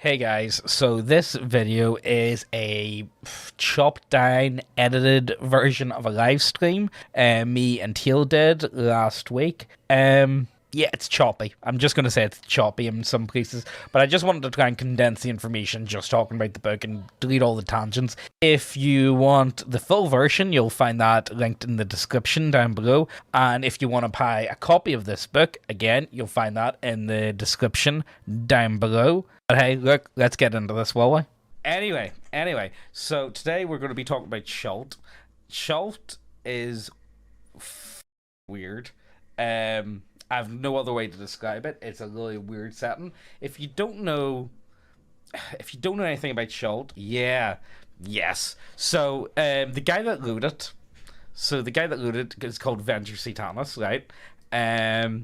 Hey guys, so this video is a chopped down, edited version of a live stream me and Teal did last week. Yeah, it's choppy. I'm just going to say it's choppy in some places, but I just wanted to try and condense the information just talking about the book and delete all the tangents. If you want the full version, you'll find that linked in the description down below. And if you want to buy a copy of this book, again, you'll find that in the description down below. But hey, look, let's get into this, will we? Anyway, so today we're going to be talking about Schult. Schult is weird. I have no other way to describe it. It's a really weird setting. If you don't know anything about Schult, yes. So the guy that wrote it is called Venture Satanas, right?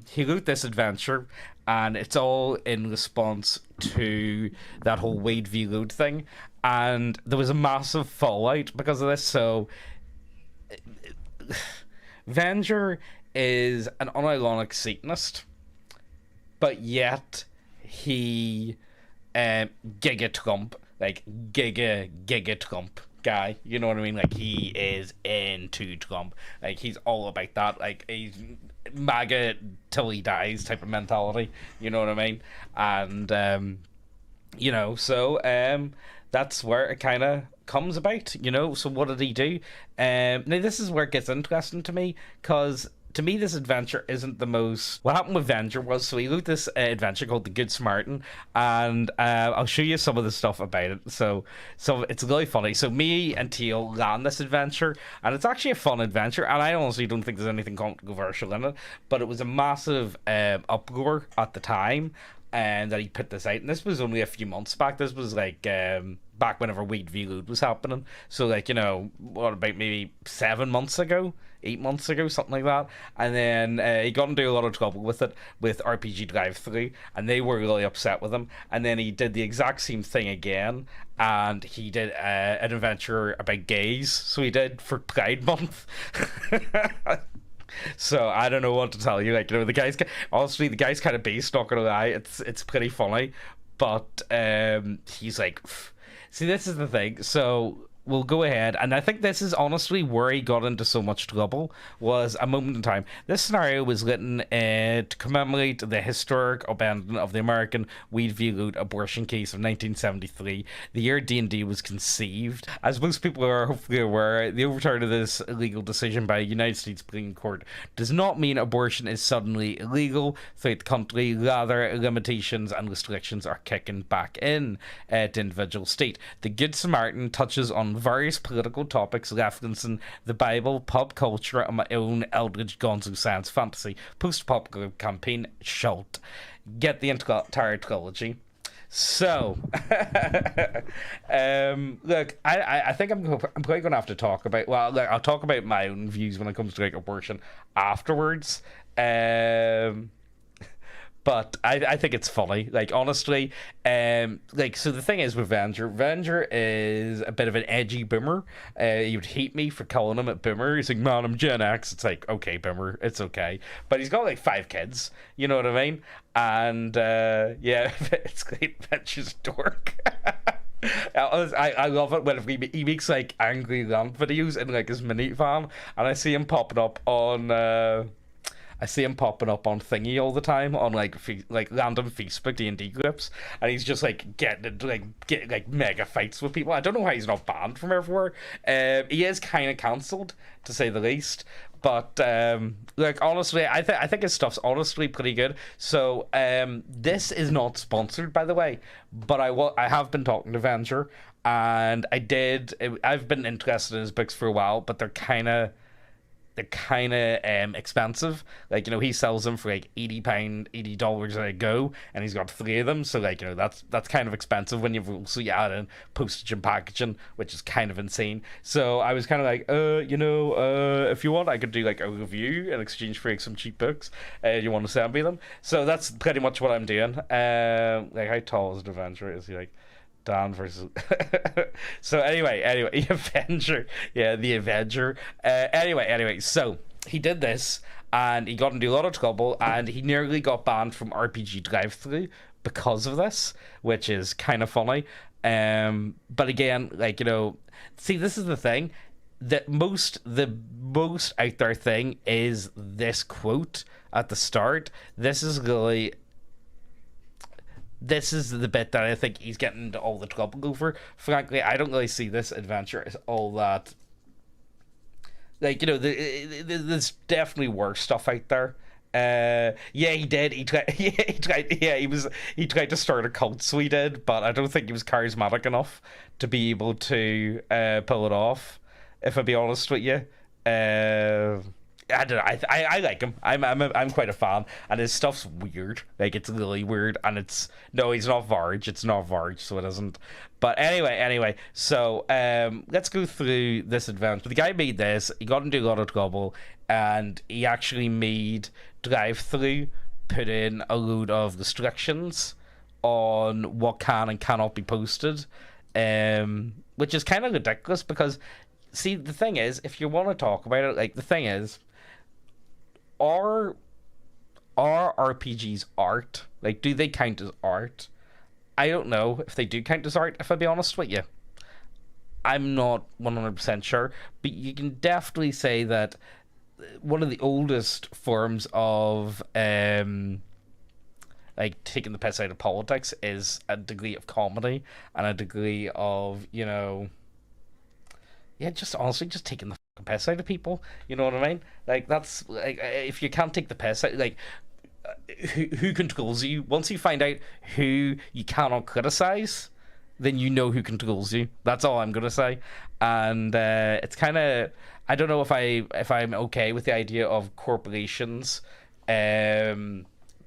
He wrote this adventure, and it's all in response to that whole Wade v. Load thing, and there was a massive fallout because of this. So Venger is an unironic Satanist, but yet he Giga Trump, like Giga Trump guy, you know what I mean? Like, he is into Trump. Like, he's all about that. Like, he's MAGA till he dies type of mentality, you know what I mean? And that's where it kind of comes about, so what did he do? Now this is where it gets interesting to me, because to me, this adventure isn't the most... What happened with Venger was, so he wrote this adventure called the Good Syma'arian, and I'll show you some of the stuff about it. So it's really funny. So me and Teal ran this adventure, and it's actually a fun adventure, and I honestly don't think there's anything controversial in it, but it was a massive uproar at the time, and that he put this out, and this was only a few months back. This was like back whenever Wade v. Load was happening, so like, what, about maybe 7 months ago, 8 months ago, something like that. And then he got into a lot of trouble with it with RPG Drive-Thru, and they were really upset with him. And then he did the exact same thing again, and he did an adventure about gays, so he did for Pride Month. So I don't know what to tell you. Like, the guy's honestly, the guy's kind of based, not gonna lie. It's pretty funny, but he's like, see, this is the thing. So we'll go ahead, and I think this is honestly where he got into so much trouble, was a moment in time. This scenario was written to commemorate the historic abandonment of the American Wade v. Load abortion case of 1973, the year D&D was conceived. As most people are hopefully aware, the overturn of this illegal decision by a United States Supreme Court does not mean abortion is suddenly illegal throughout the country. Rather, limitations and restrictions are kicking back in to individual state. The Good Samaritan touches on various political topics referencing the Bible, pop culture, and my own Eldridge Gonzo science fantasy post-apocalyptic campaign, Schult. Get the entire trilogy. So, look, I think I'm probably going to have to talk about, well, look, I'll talk about my own views when it comes to, like, abortion afterwards. But I think it's funny, like, honestly. So the thing is with Venger is a bit of an edgy boomer. He would hate me for calling him a boomer. He's like, man, I'm Gen X. It's like, okay, boomer, it's okay. But he's got like 5 kids, you know what I mean? And yeah, it's great. Venger's dork. I love it when he makes like angry rant videos in like his mini van, and I see him popping up on Thingy all the time, on like random Facebook D&D groups, and he's just like getting into like mega fights with people. I don't know why he's not banned from everywhere. He is kind of cancelled, to say the least. But like, honestly, I think his stuff's honestly pretty good. So this is not sponsored, by the way, but I have been talking to Venger, and I've been interested in his books for a while, but they're kind of expensive. Like, he sells them for like $80 a go, and he's got 3 of them, so like, that's kind of expensive when you've also add in postage and packaging, which is kind of insane. So I was kind of like, if you want, I could do like a review in exchange for like some cheap books. You want to send me them? So that's pretty much what I'm doing. Like, how tall is the Avenger? Is he like Dan versus so anyway, the Avenger. Anyway, so he did this, and he got into a lot of trouble, and he nearly got banned from RPG Drive-Thru because of this, which is kind of funny. But again, like, see, this is the thing. The most out there thing is this quote at the start. This is the bit that I think he's getting into all the trouble over. Frankly, I don't really see this adventure as all that. Like, there's definitely worse stuff out there. Yeah, he did. He tried. Yeah, he tried. Yeah, he tried to start a cult, so he did. But I don't think he was charismatic enough to be able to pull it off. If I be honest with you, I don't know. I like him. I'm quite a fan, and his stuff's weird. Like, it's really weird, and no, he's not Varge. It's not Varge, so it isn't. But anyway. So let's go through this adventure. The guy made this. He got into a lot of trouble, and he actually made drive-through put in a load of restrictions on what can and cannot be posted, which is kind of ridiculous because. See, the thing is, if you want to talk about it, like, the thing is, are RPGs art? Like, do they count as art? I don't know if they do count as art, if I be honest with you. I'm not 100% sure, but you can definitely say that one of the oldest forms of, like, taking the piss out of politics is a degree of comedy and a degree of, yeah, just honestly, just taking the fucking piss out of people. You know what I mean? Like, that's like, if you can't take the piss out, like, who controls you? Once you find out who you cannot criticize, then you know who controls you. That's all I'm gonna say. And it's kind of, I don't know if I'm okay with the idea of corporations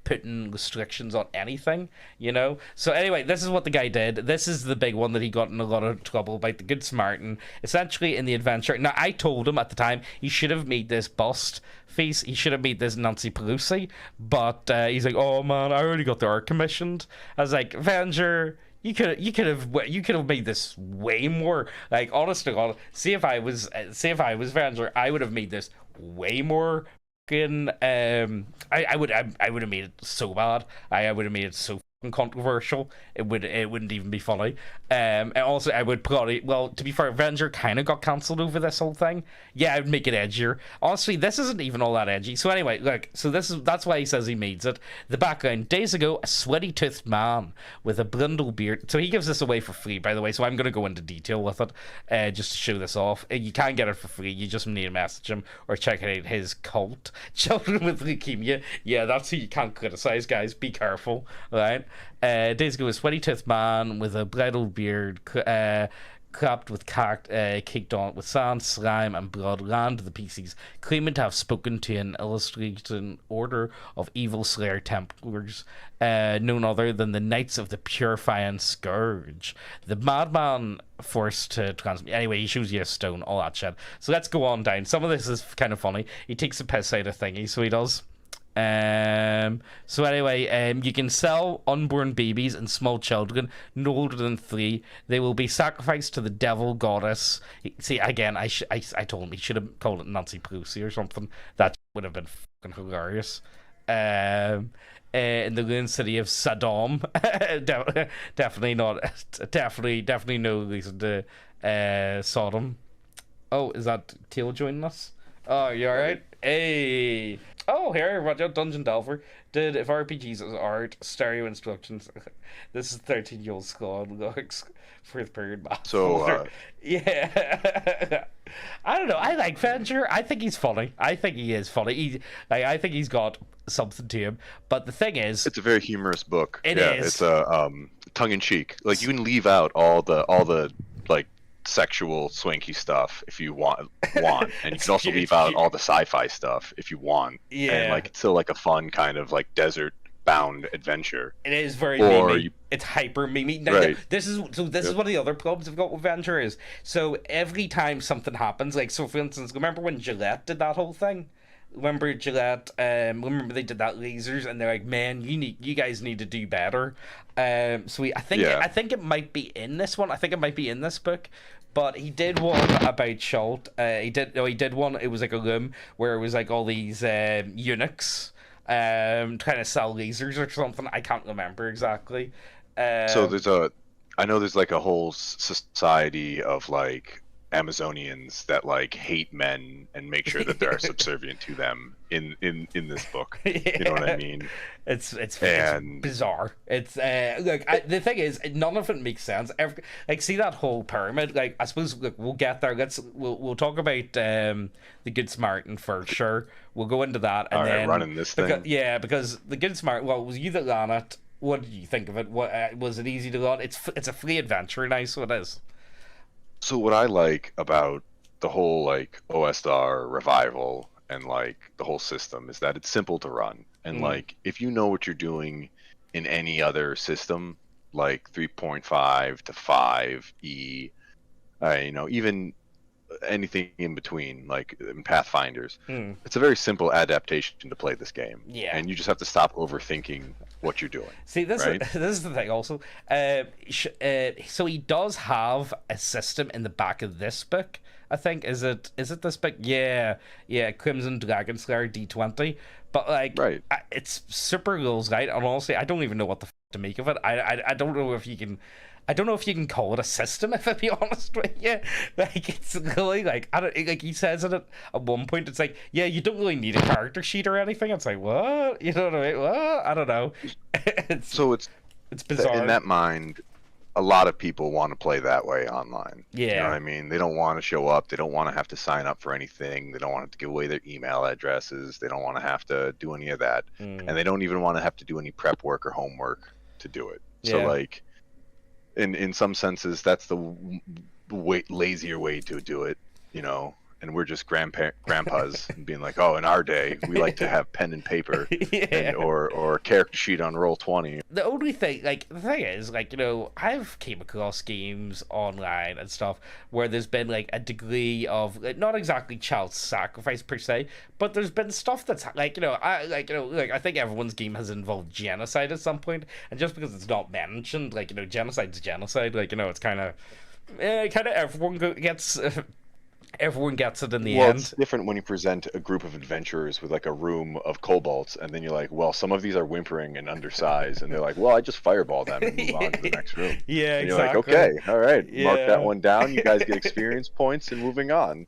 putting restrictions on anything, So anyway, this is what the guy did. This is the big one that he got in a lot of trouble about, the Good Samaritan. Essentially, in the adventure, now I told him at the time he should have made this bust face. He should have made this Nancy Pelosi, but he's like, "Oh man, I already got the art commissioned." I was like, "Avenger, you could have made this way more, like, honest to God. See if I was Avenger, I would have made this way more." I would have made it so bad. I would have made it so controversial. It wouldn't even be funny. And also I would probably, well, to be fair, Avenger kind of got cancelled over this whole thing. Yeah, I would make it edgier. Honestly, this isn't even all that edgy. So anyway, look, so that's why he says he made it. The background: days ago, a sweaty-toothed man with a brindle beard. So he gives this away for free, by the way. So I'm going to go into detail with it, just to show this off. You can't get it for free. You just need to message him or check out his cult. Children with leukemia. Yeah, that's who you can't criticize, guys. Be careful, right? Days ago, a sweaty-toothed man with a bridal beard, clapped with caked on with sand, slime, and blood, ran to the PCs, claiming to have spoken to an illustrated order of evil Slayer Templars, none other than the Knights of the Purifying Scourge. The madman forced to transmit. Anyway, he shows you a stone, all that shit. So let's go on down. Some of this is kind of funny. He takes a piss out of thingy, so he does. So anyway, you can sell unborn babies and small children no older than 3. They will be sacrificed to the devil goddess. See, again, I told him he should have called it Nancy Pelosi or something. That would have been fucking hilarious. In the ruined city of Saddam. Definitely not. Definitely no reason to Sodom. Oh, is that Teal joining us? Oh, you alright? Hey! Oh, here, Roger, Dungeon Delver. Did if RPGs is art, stereo instructions. This is 13-year-old squad looks fourth period math. So, yeah. I don't know. I like Venture. I think he's funny. I think he is funny. I think he's got something to him. But the thing is, it's a very humorous book. It is. It's a tongue-in-cheek. Like, you can leave out all the like sexual swanky stuff if you want, and you can also leave out all the sci-fi stuff if you want. Yeah. And like, it's still like a fun kind of like desert bound adventure. It is very memey. It's hyper memey. Now, right. This is one of the other problems I've got with Venture is, so every time something happens, like, so for instance, remember when Gillette did that whole thing? Remember Gillette? Remember they did that lasers, and they're like, "Man, you guys need to do better." I think it might be in this one. I think it might be in this book. But he did one about Schult. He did one. It was like a room where it was like all these eunuchs, trying to sell lasers or something. I can't remember exactly. So Um, I know there's like a whole society of like Amazonians that like hate men and make sure that they're subservient to them in this book. You know what I yeah, mean? it's And bizarre. It's look, the thing is, none of it makes sense. Like, see that whole pyramid. Like, I suppose, look, we'll get there. We'll talk about the Good Samaritan for sure. We'll go into that, all and right, then running this thing. because the Good Samaritan. Well, it was you that ran it. What did you think of it? What was it easy to run? It's a free adventure, nice. So it is. So what I like about the whole like OSR revival and like the whole system is that it's simple to run. And Mm, like if you know what you're doing in any other system, like 3.5 to 5E, even anything in between, like in Pathfinders, mm. it's a very simple adaptation to play this game. Yeah. And you just have to stop overthinking what you're doing, See, this is right? this is the thing. Also, so he does have a system in the back of this book. I think is it this book? Yeah, yeah. Crimson Dragon Slayer D20. But like, Right. it's super rules, right? And honestly, I don't even know what the to make of it. I don't know if you can. I don't know if you can call it a system, if I be honest with you. Like, it's really like, I don't, like, he says it at one point. It's like, yeah, you don't really need a character sheet or anything. It's like, what? You know what I mean? What? I don't know. it's So it's it's in bizarre. that mind, a lot of people want to play that way online. You know what Yeah. I mean? They don't want to show up. They don't want to have to sign up for anything. They don't want to give away their email addresses. They don't want to have to do any of that. Mm, And they don't even want to have to do any prep work or homework to do it. So yeah. like in some senses that's the lazier way to do it, you know. And we're just grandpas being like, oh, in our day we like to have pen and paper and Yeah. or character sheet on roll 20. The only thing, like, the thing is, like, I've came across games online and stuff where there's been, like, a degree of, like, not exactly child sacrifice per se, but there's been stuff that's, like, I think everyone's game has involved genocide at some point, and just because it's not mentioned, like, genocide's genocide, like, it's kind of everyone gets it in the Well, it's end. different when you present a group of adventurers with like a room of kobolds, and then you're like, well, some of these are whimpering and undersized, and they're like, well, I just fireball them and move on to the next room. Yeah, And you're like, exactly. okay, all right, mark that Yeah. one down. You guys get experience points and moving on.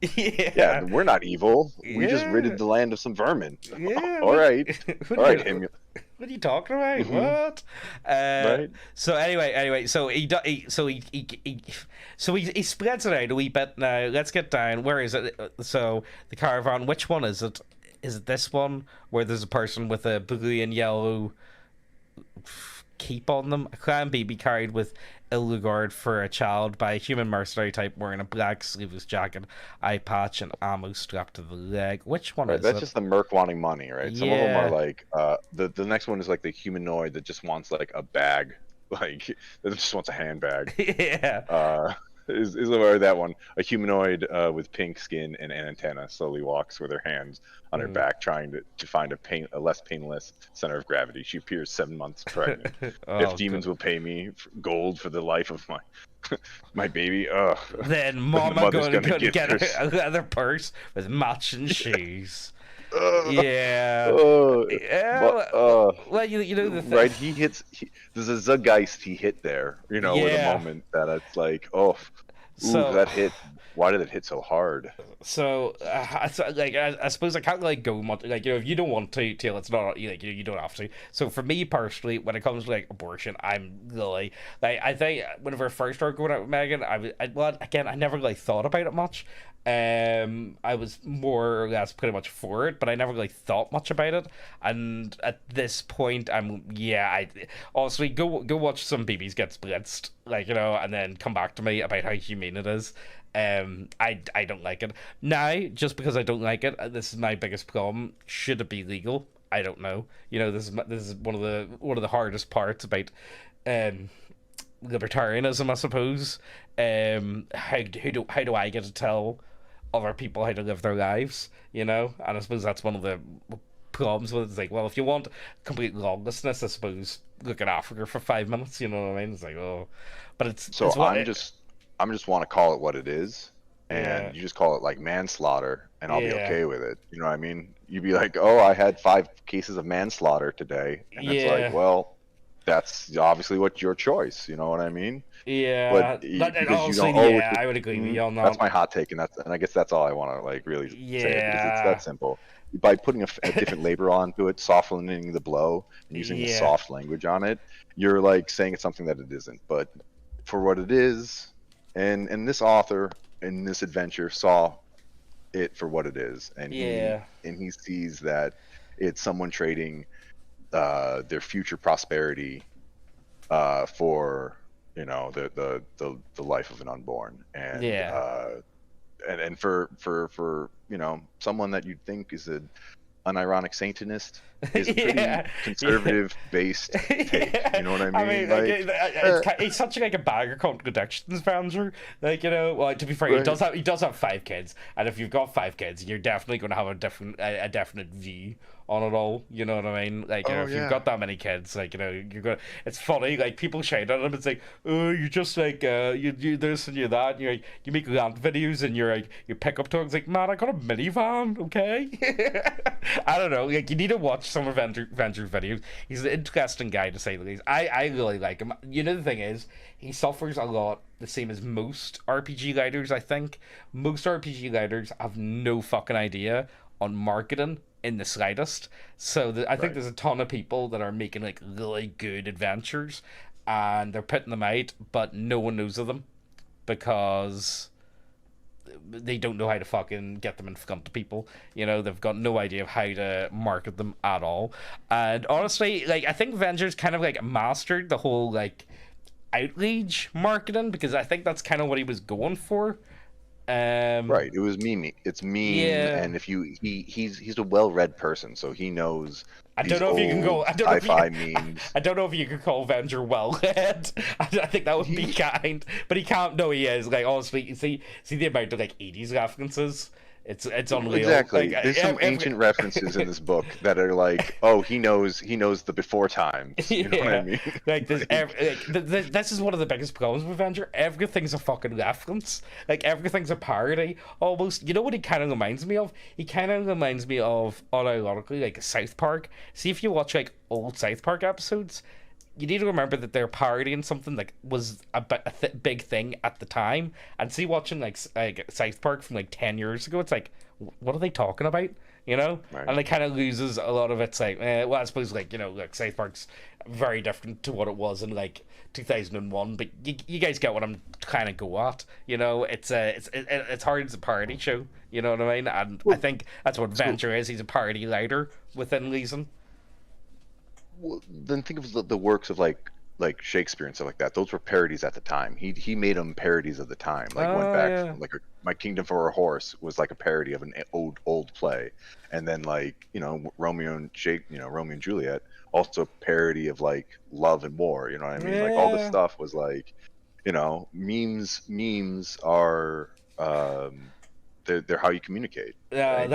Yeah, Yeah. we're not evil. We just Yeah. ridded the land of some vermin. Yeah. All right, What all are right, you, what are you talking about? hmm What? Uh, right. so anyway, so he spreads it out a wee bit now. Let's get down. Where is it? So the caravan. Which one is it? Is it this one where there's a person with a blue and yellow keep on them? A clan baby carried with ill regard for a child by a human mercenary type wearing a black sleeveless jacket, eye patch, and ammo strapped to the leg. Which one Right, is that's it? just the merc wanting money, right? Some of them are Yeah. like the next one is like the humanoid that just wants like a bag, like that just wants a handbag. Yeah. Is where that one, a humanoid with pink skin and an antenna, slowly walks with her hands on her Mm. back, trying to find a less painless center of gravity. She appears 7 months pregnant. If Oh, demons good. will pay me gold for the life of my my baby, ugh. Then Then the Mama mother's gonna gonna go get get her. a leather purse with matching shoes. Ugh, Yeah. but Yeah. Well, you know the thing. right, there's a Zuggeist he hit there, with a Yeah. moment that it's like, oh, ooh, So that hit. Why did it hit so hard? I suppose I can't like go much like if you don't want to Tail, it's not like you don't have to. So for me personally, when it comes to like abortion, I'm really like I think whenever I first started going out with Megan, well again I never really thought about it much. I was more or less pretty much for it, but I never really thought much about it. And at this point, I honestly go watch some babies get blitzed, and then come back to me about how humane it is. I don't like it now. Just because I don't like it, this is my biggest problem. Should it be legal? I don't know. This is one of the hardest parts about um libertarianism, I suppose. How do I get to tell other people how to live their lives? And I suppose that's one of the problems with it. It's like, well, if you want complete lawlessness, I suppose look at Africa for 5 minutes. You know what I mean? It's like, oh, but it's So what I'm just want to call it what it is, Yeah. and you just call it like manslaughter, and I'll be Yeah. okay with it. You know what I mean? You'd be like, oh, I had 5 cases of manslaughter today, and it's like, Yeah. well, that's obviously what your choice. You know what I mean? But Yeah. That because you honestly, don't, oh, it's yeah, just, I would agree with you on that's that. my hot take, and I guess that's all I want to like really say, because it's that Yeah. simple. By putting a different labor onto it, softening the blow, and using the Yeah. soft language on it, you're like saying it's something that it isn't. But for what it is, and this author in this adventure saw it for what it is, and Yeah. he sees that it's someone trading their future prosperity for, the life of an unborn, Yeah. and for someone that you'd think is an unironic Satanist, is a pretty Yeah. Yeah. conservative based take. Yeah, You know what I I mean? mean, like Like, it's such like a bag of contradictions, Vanzer. Like, well, to be fair, right. he does have 5 kids, and if you've got 5 kids, you're definitely going to have a definite view on it all. You know what I mean? Like, Oh if you've yeah. got that many kids, like, you're gonna. It's funny, like people shout at him. It's like, oh, you're just like you this and you that. And you're like, you make rant videos, and you're like, you pick up dogs. Like, man, I got a minivan, okay? I don't know. Like, you need to watch some of Venture videos. He's an interesting guy, to say the least. I really like him. You know, the thing is, he suffers a lot the same as most RPG writers. I think most RPG writers have no fucking idea on marketing in the slightest. So I think Right. there's a ton of people that are making like really good adventures, and they're putting them out, but no one knows of them because they don't know how to fucking get them in front of people. They've got no idea of how to market them at all. And honestly, like, I think Avengers kind of like mastered the whole like outrage marketing, because I think that's kind of what he was going for. Um, Right. It was meme. It's meme, yeah. and if you he's a well-read person, so he knows I don't these know if you can go. old I don't know if you. sci-fi memes. I don't know if you could call Venger wellhead. I think that would be He kind, but he can't. No, he is. Like, honestly, see the amount of like '80s references. It's unreal. Like, Exactly. There's some ancient references in this book that are like, oh, he knows the before times. You know what I yeah, mean? like this. Like, This is one of the biggest problems with Avenger. Everything's a fucking reference. Like, everything's a parody. Almost. You know what he kind of reminds me of? He kind of reminds me of, unironically, like South Park. See, if you watch like old South Park episodes, you need to remember that they're parodying something that was big thing at the time. And see, watching like South Park from like 10 years ago, it's like, what are they talking about? right. And it kind of loses a lot of its like. Well, I suppose like like South Park's very different to what it was in like 2001. But you guys get what I'm trying to go at. It's hard as a parody show. You know what I mean? And I Well, think that's what so Venture is. He's a parody writer within reason. well, then think of the works of like Shakespeare and stuff like that. Those were parodies at the time. He made them parodies of the time. Like, went Oh back yeah. from like My Kingdom for a Horse was like a parody of an old play, and then like Romeo and Juliet, also parody of like love and war. You know what I mean? Like, all this Yeah. stuff was like, memes are they're how you communicate, Yeah, right?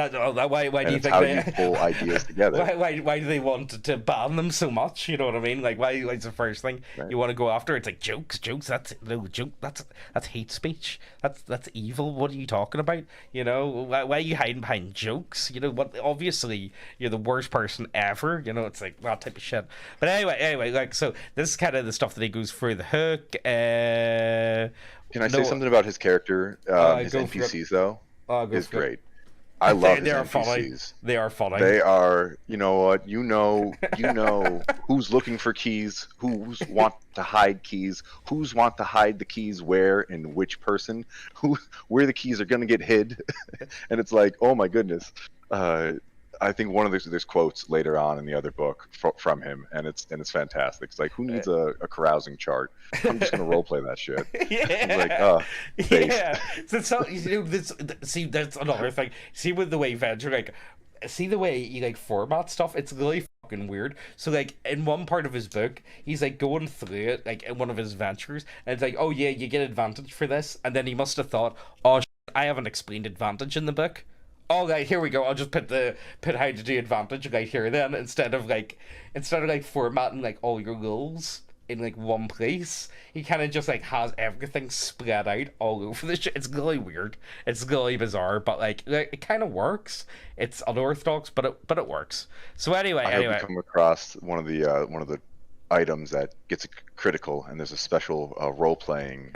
why do And you it's think how they you pull ideas together, why do they want to ban them so much? You know what I mean? Like, why is the first thing right? you want to go after? It's like jokes. That's no joke. That's hate speech. That's evil. What are you talking about? Why are you hiding behind jokes? What? Obviously, you're the worst person ever. It's like that type of shit. But anyway, like, so this is kind of the stuff that he goes through the hook. Can I say No, something about his character? His go for it. NPCs though Go is for it. great. I love They his are funny. NPCs. They are funny. They are, you know what, who's looking for keys, who's want to hide keys, who's want to hide the keys where and which person, where the keys are gonna get hid, and it's like, oh my goodness. I think one of there's quotes later on in the other book from him, and it's fantastic. It's like, who needs a carousing chart? I'm just gonna role play that shit. It's like, Yeah, based. yeah. This. See, that's another thing. See, with the way Venture, like, see the way he like format stuff. It's really fucking weird. So like, in one part of his book, he's like going through it like in one of his ventures, and it's like, oh yeah, you get advantage for this, and then he must have thought, oh, I haven't explained advantage in the book. Oh, right, here we go. I'll just put how to do advantage right here then, instead of like formatting like all your rules in like one place. He kind of just like has everything spread out all over the shit. It's really weird. It's really bizarre, but like it kind of works. It's unorthodox, but it works. So anyway, I hope you come across one of the items that gets a critical, and there's a special role playing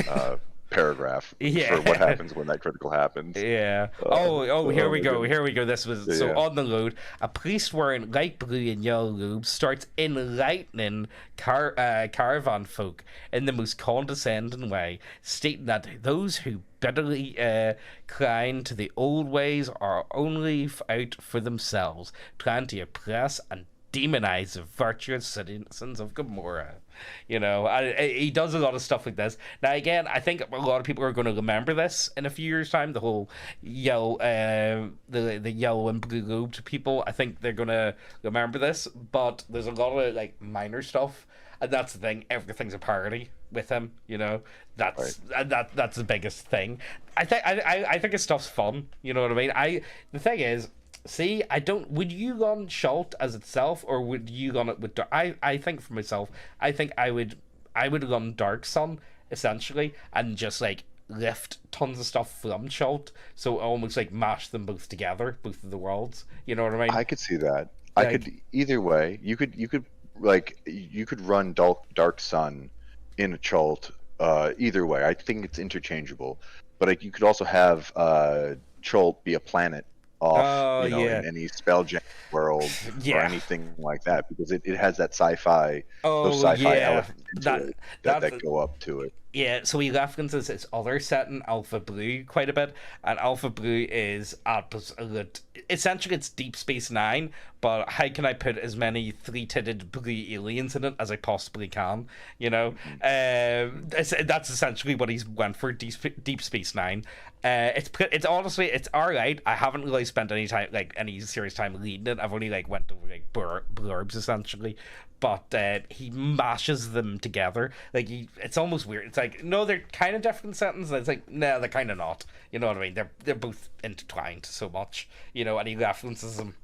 paragraph Yeah. for what happens when that critical happens. Yeah. Here we go. Here we go. This was on the load. A priest wearing light blue and yellow robes starts enlightening caravan folk in the most condescending way, stating that those who bitterly cling to the old ways are only out for themselves, trying to oppress and demonize the virtuous citizens of Gomorrah. He does a lot of stuff like this. Now, again, I think a lot of people are going to remember this in a few years' time. The whole yellow, the yellow and blue robed people. I think they're going to remember this. But there's a lot of like minor stuff, and that's the thing. Everything's a parody with him. That's that's the biggest thing. I think his stuff's fun. You know what I mean? The thing is. See, would you run Schult as itself, or would you run it with I think for myself, I think I would run Dark Sun, essentially, and just, like, lift tons of stuff from Schult, so almost, like, mash them both together, both of the worlds, you know what I mean? I could see that. I could, either way, you could run Dark Sun in a Schult, either way. I think it's interchangeable. But, like, you could also have Schult be a planet off, in any Spelljammer world or anything like that, because it has that sci-fi, those sci-fi elements that go up to it. Yeah, so he references its other setting, Alpha Blue, quite a bit, and Alpha Blue is absolute. Essentially, it's Deep Space Nine, but how can I put as many three-titted blue aliens in it as I possibly can? That's essentially what he's went for. Deep Space Nine. It's honestly it's alright. I haven't really spent any time, like, any serious time reading it. I've only like went over like blurbs essentially. But he mashes them together. Like, it's almost weird. It's like, no, they're kind of different settings. And it's like, no, they're kind of not. You know what I mean? They're both intertwined so much. And he references them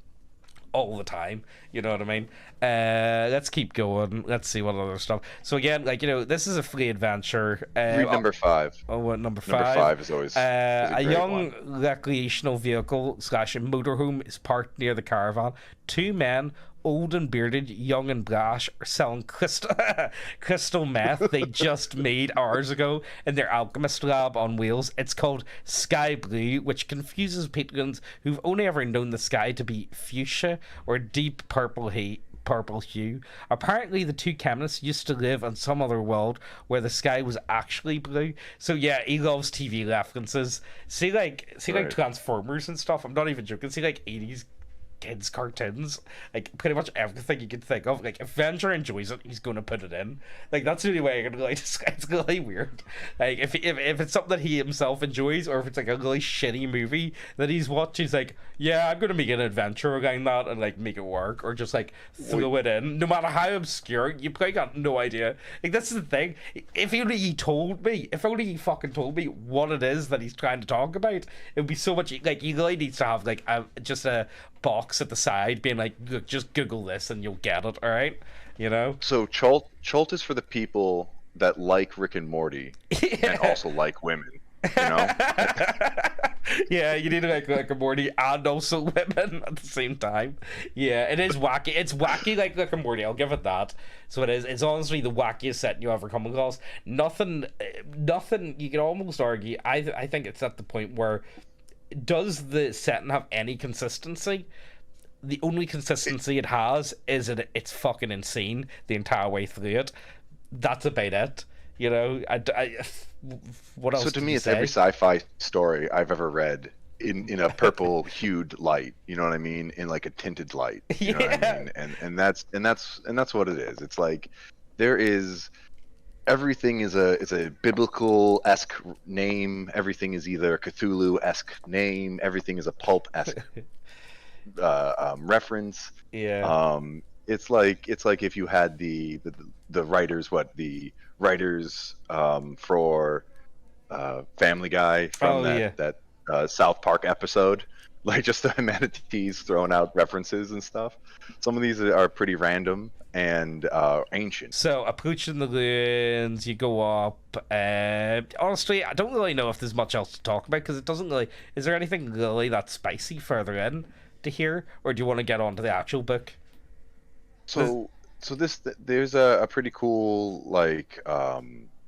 all the time. You know what I mean? Let's keep going. Let's see what other stuff. So again, like, this is a free adventure. Read number 5. Oh, what, number 5? Number 5 is always a young recreational vehicle / motorhome is parked near the caravan. 2 men, old and bearded, young and brash, are selling crystal meth they just made hours ago in their alchemist lab on wheels. It's called Sky Blue, which confuses patrons who've only ever known the sky to be fuchsia or deep purple hue. Apparently, the 2 chemists used to live on some other world where the sky was actually blue. So yeah, he loves TV references. See like Transformers and stuff. I'm not even joking. See like 80s kids cartoons, like pretty much everything you can think of. Like, if Venture enjoys it, he's gonna put it in. Like, that's the only way I can really describe. It's really weird. Like, if it's something that he himself enjoys, or if it's like a really shitty movie that he's watched, he's like, yeah, I'm gonna make an adventure around that and like make it work, or just like throw it in, no matter how obscure. You probably got no idea. Like, this is the thing. If only he fucking told me what it is that he's trying to talk about, it would be so much. Like, he really needs to have like just a box at the side being like, look, just Google this and you'll get it, all right? So Chult is for the people that like Rick and Morty and also like women, Yeah, you need to like Rick and Morty and also women at the same time. Yeah, it is wacky. It's wacky like Rick and Morty, I'll give it that. So it is. It's honestly the wackiest setting you ever come across. Nothing you can almost argue. I think it's at the point where, does the setting have any consistency? The only consistency it has is that it's fucking insane the entire way through it. That's about it. What else? So to me, it's every sci-fi story I've ever read in a purple hued light. You know what I mean? In like a tinted light. You know what I mean? And that's what it is. It's like there is. Everything is a biblical-esque name. Everything is either a Cthulhu-esque name. Everything is a pulp-esque reference. Yeah. It's like if you had the writers, for Family Guy from that South Park episode, like just the amenities throwing out references and stuff. Some of these are pretty random and ancient. So approaching the ruins, you go up. Honestly, I don't really know if there's much else to talk about because it doesn't really. Is there anything really that spicy further in to hear, or do you want to get on to the actual book? This, So this there's a pretty cool like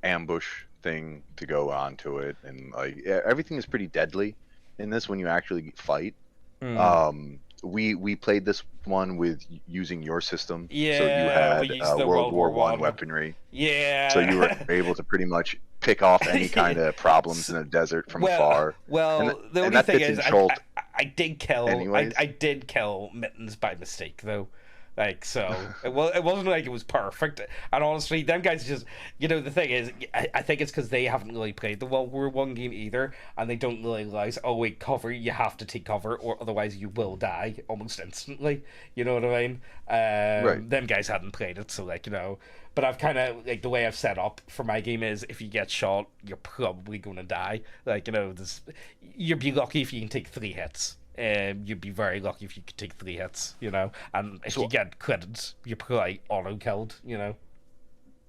ambush thing to go on to it, and like everything is pretty deadly in this when you actually fight. hmm. We played this one with using your system, so you Yeah, we had used the World World War War One One. weaponry, so you were Yeah. able to pretty much pick off any kind of problems in the desert from Well, afar, and well, the and only that thing fits is, in Jolt I did kill anyways. I did kill Mittens by mistake though, like so it wasn't like it was perfect. And honestly, them guys just the thing is, I think it's because they haven't really played the World War One game either, and they don't really realize. Oh wait, cover! You have to take cover, or otherwise you will die almost instantly. You know what I mean? Right. Them guys hadn't played it, so but I've kind of like the way I've set up for my game is if you get shot, you're probably gonna die. This you'd be lucky if you can take 3 hits. You'd be very lucky if you could take 3 hits. And if you So get credits, you're probably auto killed.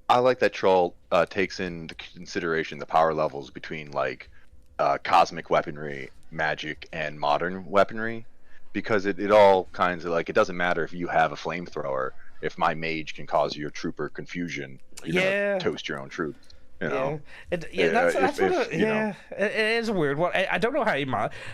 I like that Troll takes into consideration the power levels between like cosmic weaponry, magic, and modern weaponry, because it all kinds of like it doesn't matter if you have a flamethrower. If my mage can cause your trooper confusion, you're gonna Yeah, toast your own troops. You yeah, know, that's what. if you know, Yeah, it is a weird one. I don't know how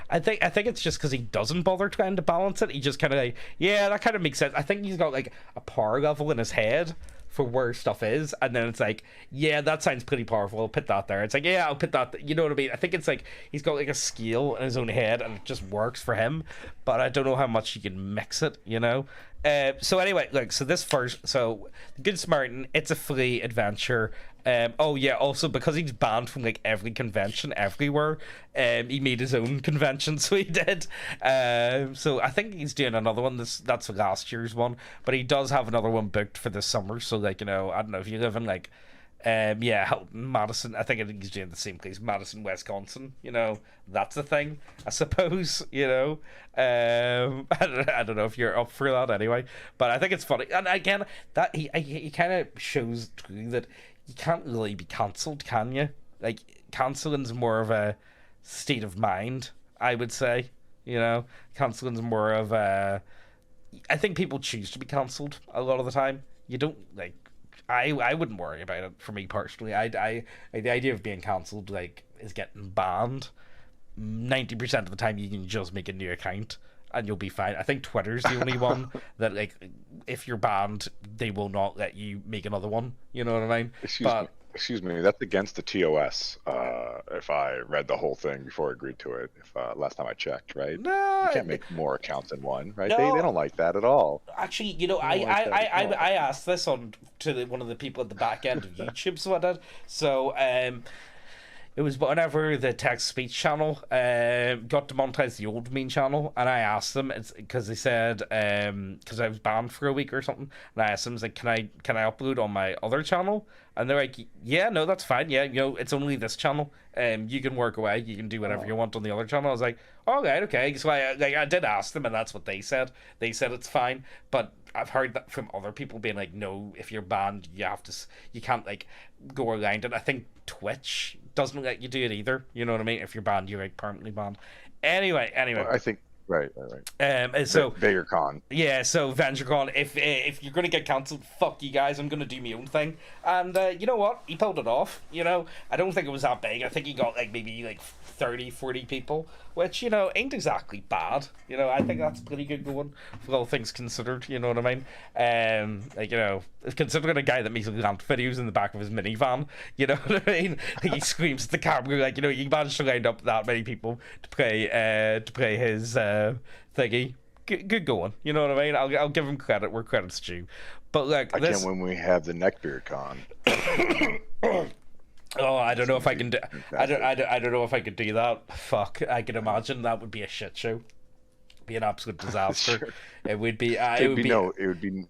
I think it's just because he doesn't bother trying to balance it. He just kind of like, yeah, that kind of makes sense. I think he's got like a power level in his head for where stuff is, and then it's like, yeah, that sounds pretty powerful. I'll put that there. It's like, yeah, I'll put that. You know what I mean? I think it's like he's got like a scale in his own head, and it just works for him. But I don't know how much you can mix it. So anyway, so this Good Samaritan, it's a free adventure. Oh yeah, also because he's banned from like every convention everywhere, he made his own convention, so he did. So I think he's doing another one. That's last year's one, but he does have another one booked for this summer. So I don't know if you live in yeah, Hilton, Madison. I think he's doing the same place, Madison, Wisconsin. That's the thing, I suppose. I don't know if you're up for that anyway, but I think it's funny. And again, that he kind of shows too that you can't really be cancelled, can you? Like cancelling's more of a state of mind, I would say. Cancelling's more of a. I think people choose to be cancelled a lot of the time. You don't like. I wouldn't worry about it for me personally. The idea of being cancelled is getting banned. 90% of the time you can just make a new account and you'll be fine. I think Twitter's the only one that if you're banned, they will not let you make another one. You know what I mean? excuse me, But excuse me, that's against the TOS. If I read the whole thing before I agreed to it, if last time I checked, right? You no, can't make more accounts than one, right? They no. don't like that at all. Actually, They don't like that at I all. asked this one of the people at the back end of YouTube, so I did. So it was whenever the text speech channel got demonetized, the old main channel, and I asked them, it's because they said because I was banned for a week or something, and I asked them, like, can I upload on my other channel? And they're like, yeah, no, that's fine. Yeah, it's only this channel. You can work away. You can do whatever Oh, you want on the other channel. I was like, all right, okay. So I did ask them, and that's what they said. They said it's fine, but I've heard that from other people being like, no, if you're banned, you can't go around it. I think Twitch doesn't let you do it either. You know what I mean? If you're banned, you're permanently banned. Anyway. well, I think right. So VegaCon. yeah, so VentureCon, if you're gonna get cancelled, fuck you guys. I'm gonna do my own thing, and you know what? He pulled it off. I don't think it was that big. I think he got maybe 30, 40 people, which ain't exactly bad. I think that's pretty good going for all things considered. You know what I mean? Considering a guy that makes rant videos in the back of his minivan, you know what I mean? He screams at the camera you managed to line up that many people to play his thingy. Good going. You know what I mean? I'll give him credit where credit's due. But I can't when we have the Neckbeard Con. Oh, I don't It's know gonna if I be can do. fantastic. I don't know if I could do that. Fuck, I can imagine that would be a shit show. Be an absolute disaster. Sure. It would be. It It'd would be be. it would be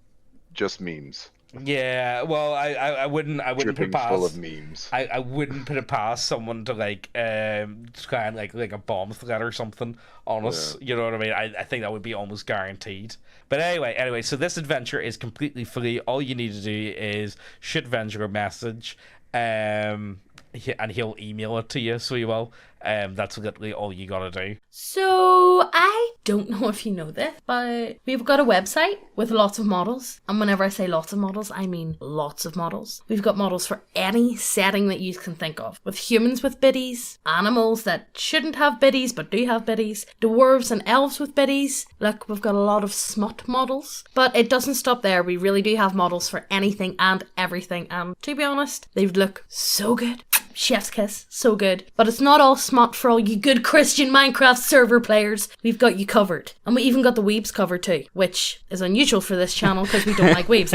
just memes. Yeah, well, I wouldn't put it Dripping full of past. memes. I wouldn't put it past someone to like try and like a bomb threat or something on Yeah. us. You know what I mean? I think that would be almost guaranteed. But anyway, so this adventure is completely free. All you need to do is shoot Venger a message, and he'll email it to you, so you will. That's literally all you gotta do. So, I don't know if you know this, but we've got a website with lots of models. And whenever I say lots of models, I mean lots of models. We've got models for any setting that you can think of. With humans with biddies, animals that shouldn't have biddies but do have biddies, dwarves and elves with biddies. Look, we've got a lot of smut models. But it doesn't stop there. We really do have models for anything and everything. And to be honest, they look so good. Chef's kiss, so good. But it's not all smut for all you good Christian Minecraft server players. We've got you covered. And we even got the weebs covered too, which is unusual for this channel because we don't like weebs.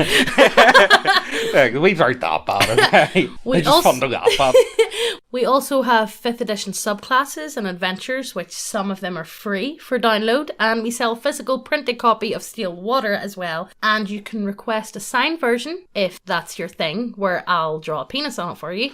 We aren't that bad, okay? They're just fun to laugh at. We also have 5th edition subclasses and adventures, which some of them are free for download, and we sell a physical printed copy of Steel Water as well. And you can request a signed version if that's your thing, where I'll draw a penis on it for you.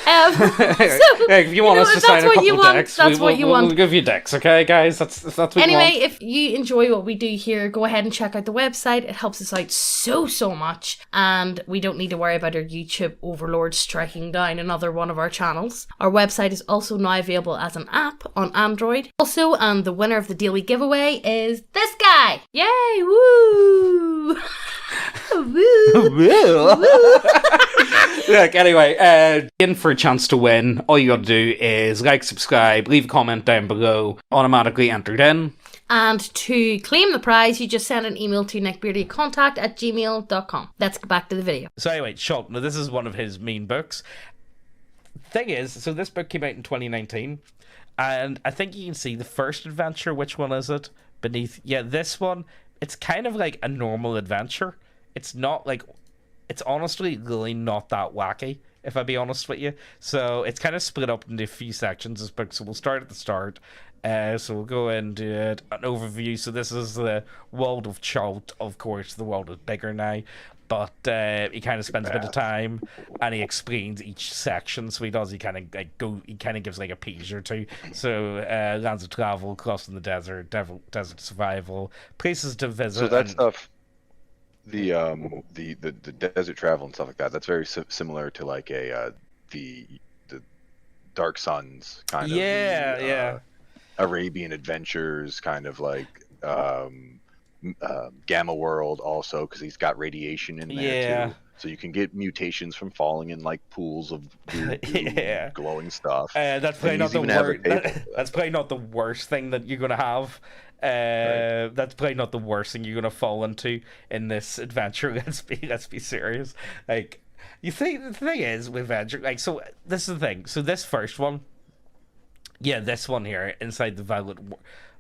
If you want us to sign a couple decks, we'll give you decks, okay, guys? That's what Anyway, you want. if you enjoy what we do here, go ahead and check out the website. It helps us out so much, and we don't need to worry about our YouTube overlord striking down another one of our channels. Our website is also now available as an app on Android. Also, and the winner of the daily giveaway is this guy! Yay! Woo! Look, anyway, in for a chance to win, all you gotta do is like, subscribe, leave a comment down below, automatically entered in. And to claim the prize, you just send an email to neckbeardiacontact@gmail.com. Let's get back to the video. So anyway, Schultz, now this is one of his main books. Thing is, so this book came out in 2019, and I think you can see the first adventure. Which one is it? Beneath, yeah, this one. It's kind of like a normal adventure. It's not like, it's honestly really not that wacky, if I be honest with you. So it's kind of split up into a few sections, this book. So we'll start at the start. So we'll go into an overview. So this is the world of Chult. Of course, the world is bigger now. But he kind of spends a bit of time, and he explains each section. So he does. He kind of He kind of gives like a piece or two. So lands of travel, crossing the desert, desert survival, places to visit. So that stuff, the desert travel and stuff like that. That's very similar to like the Dark Suns kind of. Yeah. Arabian Adventures, kind of like Gamma World also, because he's got radiation in there too. So you can get mutations from falling in like pools of glowing stuff. That's probably not the worst. That's probably not the worst thing that you're gonna have. Right. That's probably not the worst thing you're gonna fall into in this adventure. Let's be serious. Like, you think the thing is with adventure, like, so this is the thing. So this first one. Yeah, this one here, Inside the Violet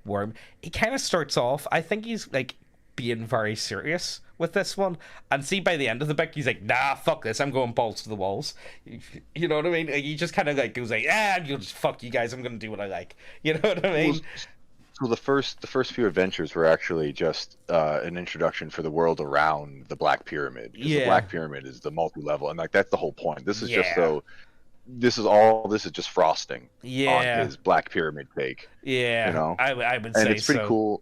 Worm, he kind of starts off, I think he's, like, being very serious with this one, and see, by the end of the book, he's like, nah, fuck this, I'm going balls to the walls. You know what I mean? Like, he just kind of, like, goes like, you'll just fuck you guys, I'm gonna do what I like. You know what I mean? So the first few adventures were actually just an introduction for the world around the Black Pyramid. Because the Black Pyramid is the multi-level, and, like, that's the whole point. This is just so... This is just frosting on his Black Pyramid cake. Yeah, you know, I would say so. And it's pretty cool.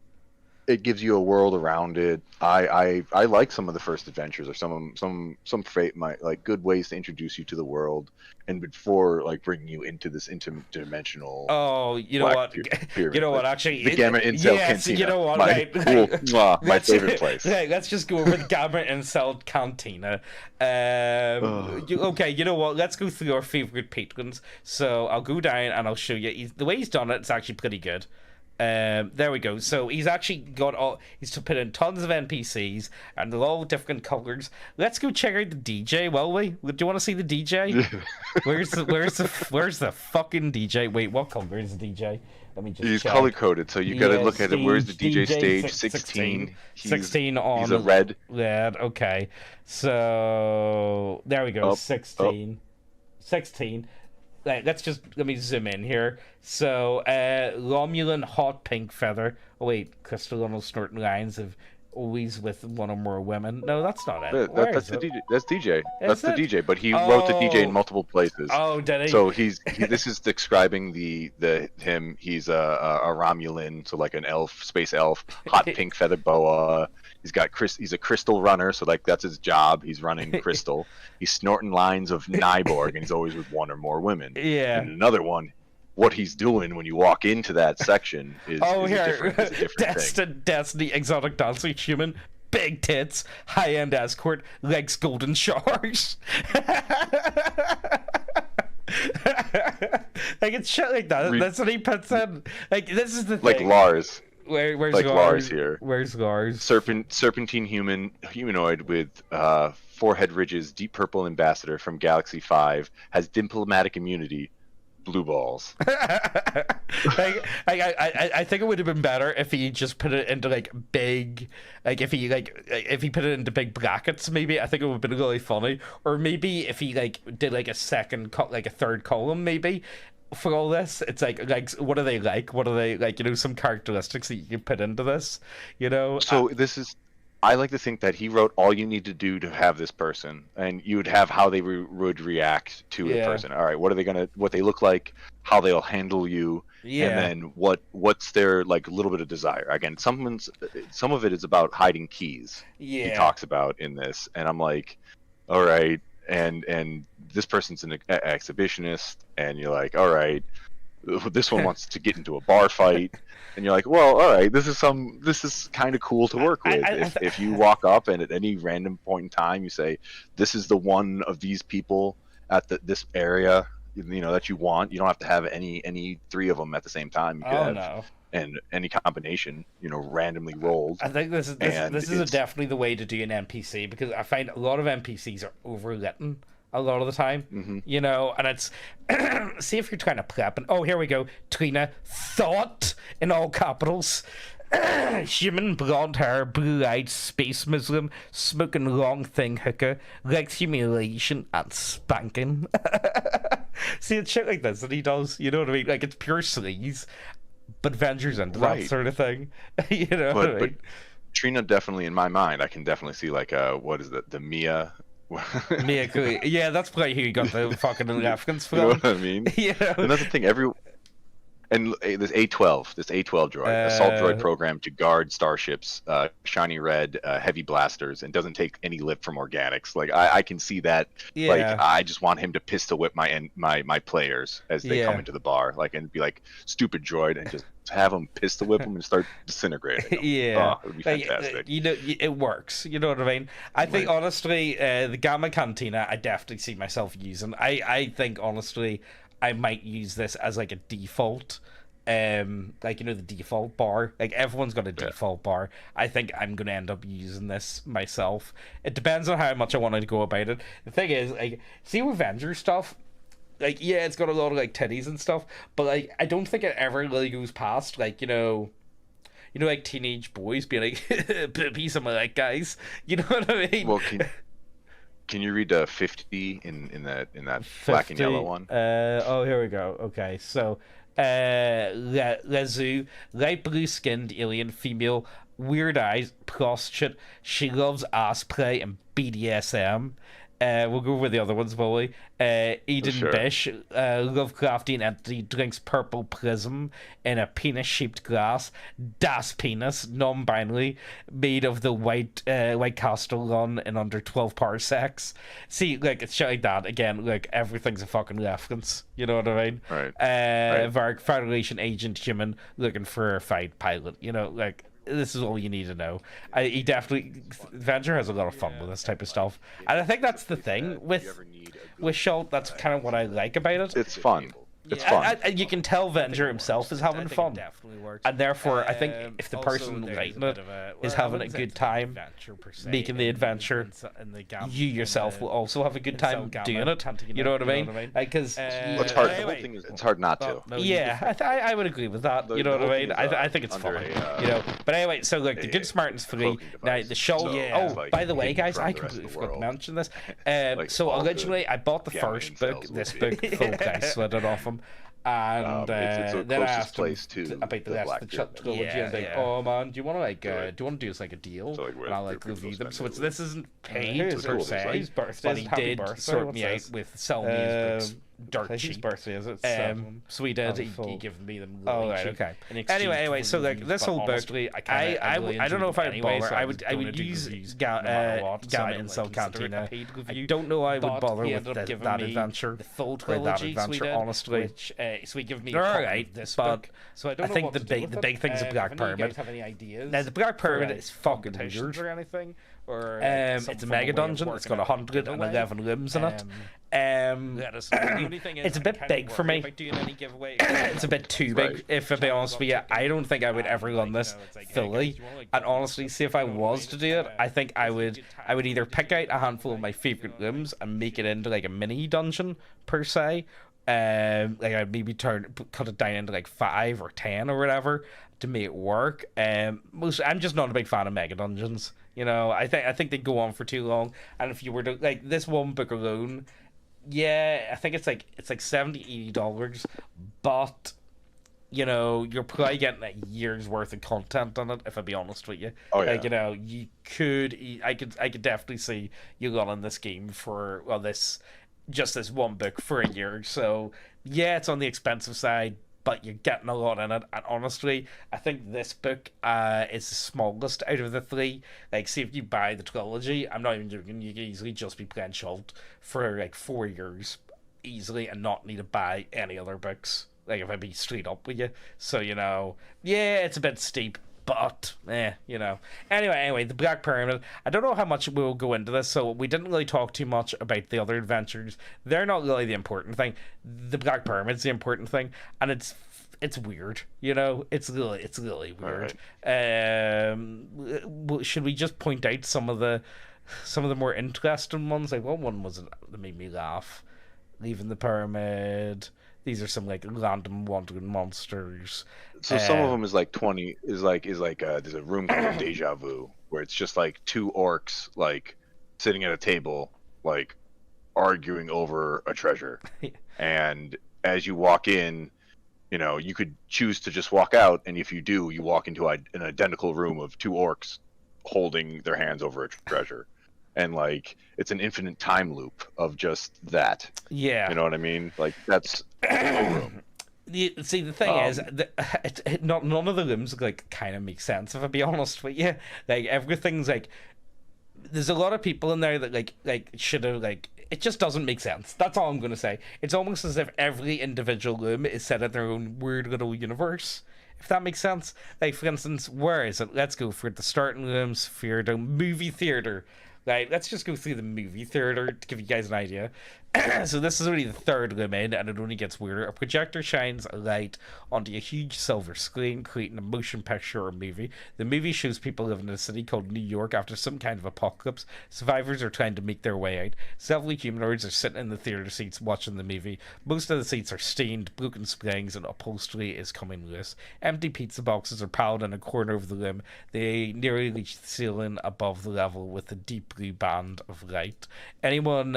It gives you a world around it. I like some of the first adventures, or some fate might like good ways to introduce you to the world, and before like bringing you into this interdimensional. Oh, you know what? Pyramid. You know what? Actually, the Gamma Incel Cantina. You know what? My favorite place. Right, let's just go over the Gamma Incel Cantina. Okay, you know what? Let's go through our favorite patrons. So I'll go down and I'll show you. The way he's done it, it's actually pretty good. There we go. So he's actually got he's put in tons of NPCs, and they're all different colors. Let's go check out the DJ, will we? Do you want to see the DJ? Where's the fucking DJ? Wait, what color is the DJ? Let me just He's check. color coded, so you gotta look at it. Where's the DJ stage? 16. 16 on. He's a red. Red. Okay. So there we go. 16. 16. Right, let me zoom in here. So, Romulan hot pink feather. Oh wait, crystal snorting lines of always with one or more women. No, that's not it. That's the DJ. That's DJ. That's the it? DJ. But he wrote the DJ in Oh. multiple places. Oh, did he? So this is describing him. He's a Romulan, so like an elf, space elf, hot pink feathered boa. He's a crystal runner, so like that's his job. He's running crystal. He's snorting lines of Nyborg, and he's always with one or more women. Yeah. And another one, what he's doing when you walk into that section is a different thing. Destiny, exotic dancer, human, big tits, high-end escort, legs golden showers. Like it's shit like that. That's what he puts in. Like this is the thing. Like Lars. Where's like Lars here? Where's Lars? Serpentine humanoid with forehead ridges, deep purple ambassador from Galaxy 5, has diplomatic immunity, blue balls. I think it would have been better if he just put it into like big, like if he put it into big brackets. Maybe I think it would have been really funny. Or maybe if he like did like a third column maybe. For all this, it's like what are they like? What are they like? You know, some characteristics that you can put into this. You know. So I like to think that he wrote all you need to do to have this person, and you would have how they would react to the person. All right, what they look like, how they'll handle you, and then what's their like little bit of desire. Again, some of it is about hiding keys. Yeah. He talks about in this, and I'm like, all right. And this person's an exhibitionist, and you're like, all right, this one wants to get into a bar fight, and you're like, well, all right, this is kind of cool to work with. If you walk up and at any random point in time you say, this is the one of these people at this area, you know, that you want, you don't have to have any three of them at the same time. You can have, and any combination, you know, randomly rolled. I think this is definitely the way to do an NPC, because I find a lot of NPCs are overwritten a lot of the time, you know, and it's see if you're trying to prep, and here we go, Trina, thought in all capitals. Human, blonde hair, blue-eyed, space Muslim, smoking long thing hookah, likes humiliation and spanking. See, it's shit like this that he does, you know what I mean? Like, it's pure sleaze, but ventures into that sort of thing. You know what I mean? But Trina definitely, in my mind, I can definitely see like what is the Mia? Mia Khalifa. Yeah, that's probably who you got the fucking reference from. You know what I mean? You know? And that's the thing. And this A12 droid, assault droid program to guard starships, shiny red, heavy blasters, and doesn't take any lip from organics. Like I can see that. Yeah. Like I just want him to pistol whip my players as they come into the bar, like, and be like, stupid droid, and just have them pistol whip them and start disintegrating them. Yeah, it would be fantastic. You know, it works. You know what I mean? I think honestly, the Gamma Cantina, I definitely see myself using. I think honestly, I might use this as like a default, like, you know, the default bar. Like everyone's got a default bar. I think I'm gonna end up using this myself. It depends on how much I want to go about it. The thing is, like, see with Avenger stuff, like, yeah, it's got a lot of like titties and stuff, but like I don't think it ever really goes past like, you know, like teenage boys being like, piece of my like guys. You know what I mean? Well, can you read 50 in that 50, black and yellow one? Here we go. Okay, so Lezu, light blue skinned alien female, weird eyes, prostitute. She loves ass play and BDSM. We'll go over the other ones, will we? Eden Bish, Lovecraftian entity, drinks purple prism in a penis-shaped glass. Das penis, non-binary, made of the white castle run in under 12 parsecs. See, like, it's shit like that. Again, like, everything's a fucking reference. You know what I mean? Right. Federation agent human looking for a fight pilot. You know, like, this is all you need to know. Venture has a lot of fun with this type of stuff, and I think that's the thing with Schultz. That's kind of what I like about it. It's fun. It's fun. You can tell Venger himself is having fun, and therefore I think if the person writing it is having a good time making the adventure, you yourself will also have a good time doing it. You know what I mean? Because it's hard. The whole thing is, it's hard not to. Yeah, I would agree with that. You know what I mean? I think it's funny. You know. But anyway, so like the Good Smartins free. Now the show. Oh, by the way, guys, I completely forgot to mention this. So originally I bought the first book. This book, full price, so I did off him. And it's the then I closest asked place him to about the the rest Black of the Pyramid. trilogy. Yeah, and like, yeah. oh man, do you want to like, Right. do you want to do us like a deal? So, like, where and I'll like people review them. spend So their this isn't paid Who's per cool. se, Like, Whose birthday? but he Happy did birthday, sort what's me this? out with selling me his books dirt Whose cheap. birthday is it? Seven. So he did. He full. gave me them. Oh, Really right, cheap okay. in exchange Anyway, for so like reviews, this but whole book, honestly, I don't know if I would anyway, bother. so I would gonna do use reviews Gamma no matter what, so I in don't, Cell like, consider it a Cantina. paid I review, don't know I would but bother he with ended up giving that me adventure. the full or that trilogy, adventure, so he did, honestly. which so he gave me They're a copy alright, of this but book. So I don't I know think what the to do big- with the it. big thing's the Black If any of you Pyramid. guys have any ideas? Now the Black for, Pyramid is fucking competitions weird. or anything, or It's a mega dungeon. It's got 111 rooms in it. Let us know. The only thing is, It's a I'm bit kinda big for worried me. about doing any giveaway. It's a bit too big, Right. if I be honest with you. I don't think I would ever run this fully. And honestly, see if I was to do it, I think I would either pick out a handful of my favorite rooms and make it into like a mini dungeon per se. Like I'd maybe cut it down into like 5 or 10 or whatever to make it work. I'm just not a big fan of mega dungeons. You know, I think they go on for too long. And if you were to like this one book alone, yeah, I think it's like $70-$80, but you know, you're probably getting a year's worth of content on it, if I be honest with you. Oh, yeah. Like, you know, I could definitely see you running this game for just this one book for a year. So yeah, it's on the expensive side, but you're getting a lot in it. And honestly, I think this book is the smallest out of the 3. Like, see if you buy the trilogy, I'm not even joking, you can easily just be playing Schult for like 4 years easily and not need to buy any other books. Like, if I be straight up with you. So, you know, yeah, it's a bit steep, but, you know. Anyway, the Black Pyramid. I don't know how much we'll go into this, so we didn't really talk too much about the other adventures. They're not really the important thing. The Black Pyramid's the important thing, and it's weird, you know. It's really weird. Should we just point out some of the more interesting ones? Like, what one was it that made me laugh? Leaving the Pyramid. These are some like random wandering monsters. So some of them is like there's a room called Deja Vu where it's just like 2 orcs like sitting at a table like arguing over a treasure. And as you walk in, you know, you could choose to just walk out, and if you do, you walk into an identical room of 2 orcs holding their hands over a treasure. And like it's an infinite time loop of just that. Yeah, you know what I mean. Like that's no room. See, the thing is, none of the rooms like kind of make sense. If I be honest with you, like everything's like there's a lot of people in there that like should have like it just doesn't make sense. That's all I'm gonna say. It's almost as if every individual room is set in their own weird little universe. If that makes sense. Like for instance, where is it? Let's go for the starting rooms for the movie theater. Right, let's just go through the movie theater to give you guys an idea. So this is only the 3rd room in, and it only gets weirder. A projector shines a light onto a huge silver screen, creating a motion picture or movie. The movie shows people living in a city called New York after some kind of apocalypse. Survivors are trying to make their way out. Several humanoids are sitting in the theater seats watching the movie. Most of the seats are stained, broken springs, and upholstery is coming loose. Empty pizza boxes are piled in a corner of the room. They nearly reach the ceiling above the level with a deep blue band of light. Anyone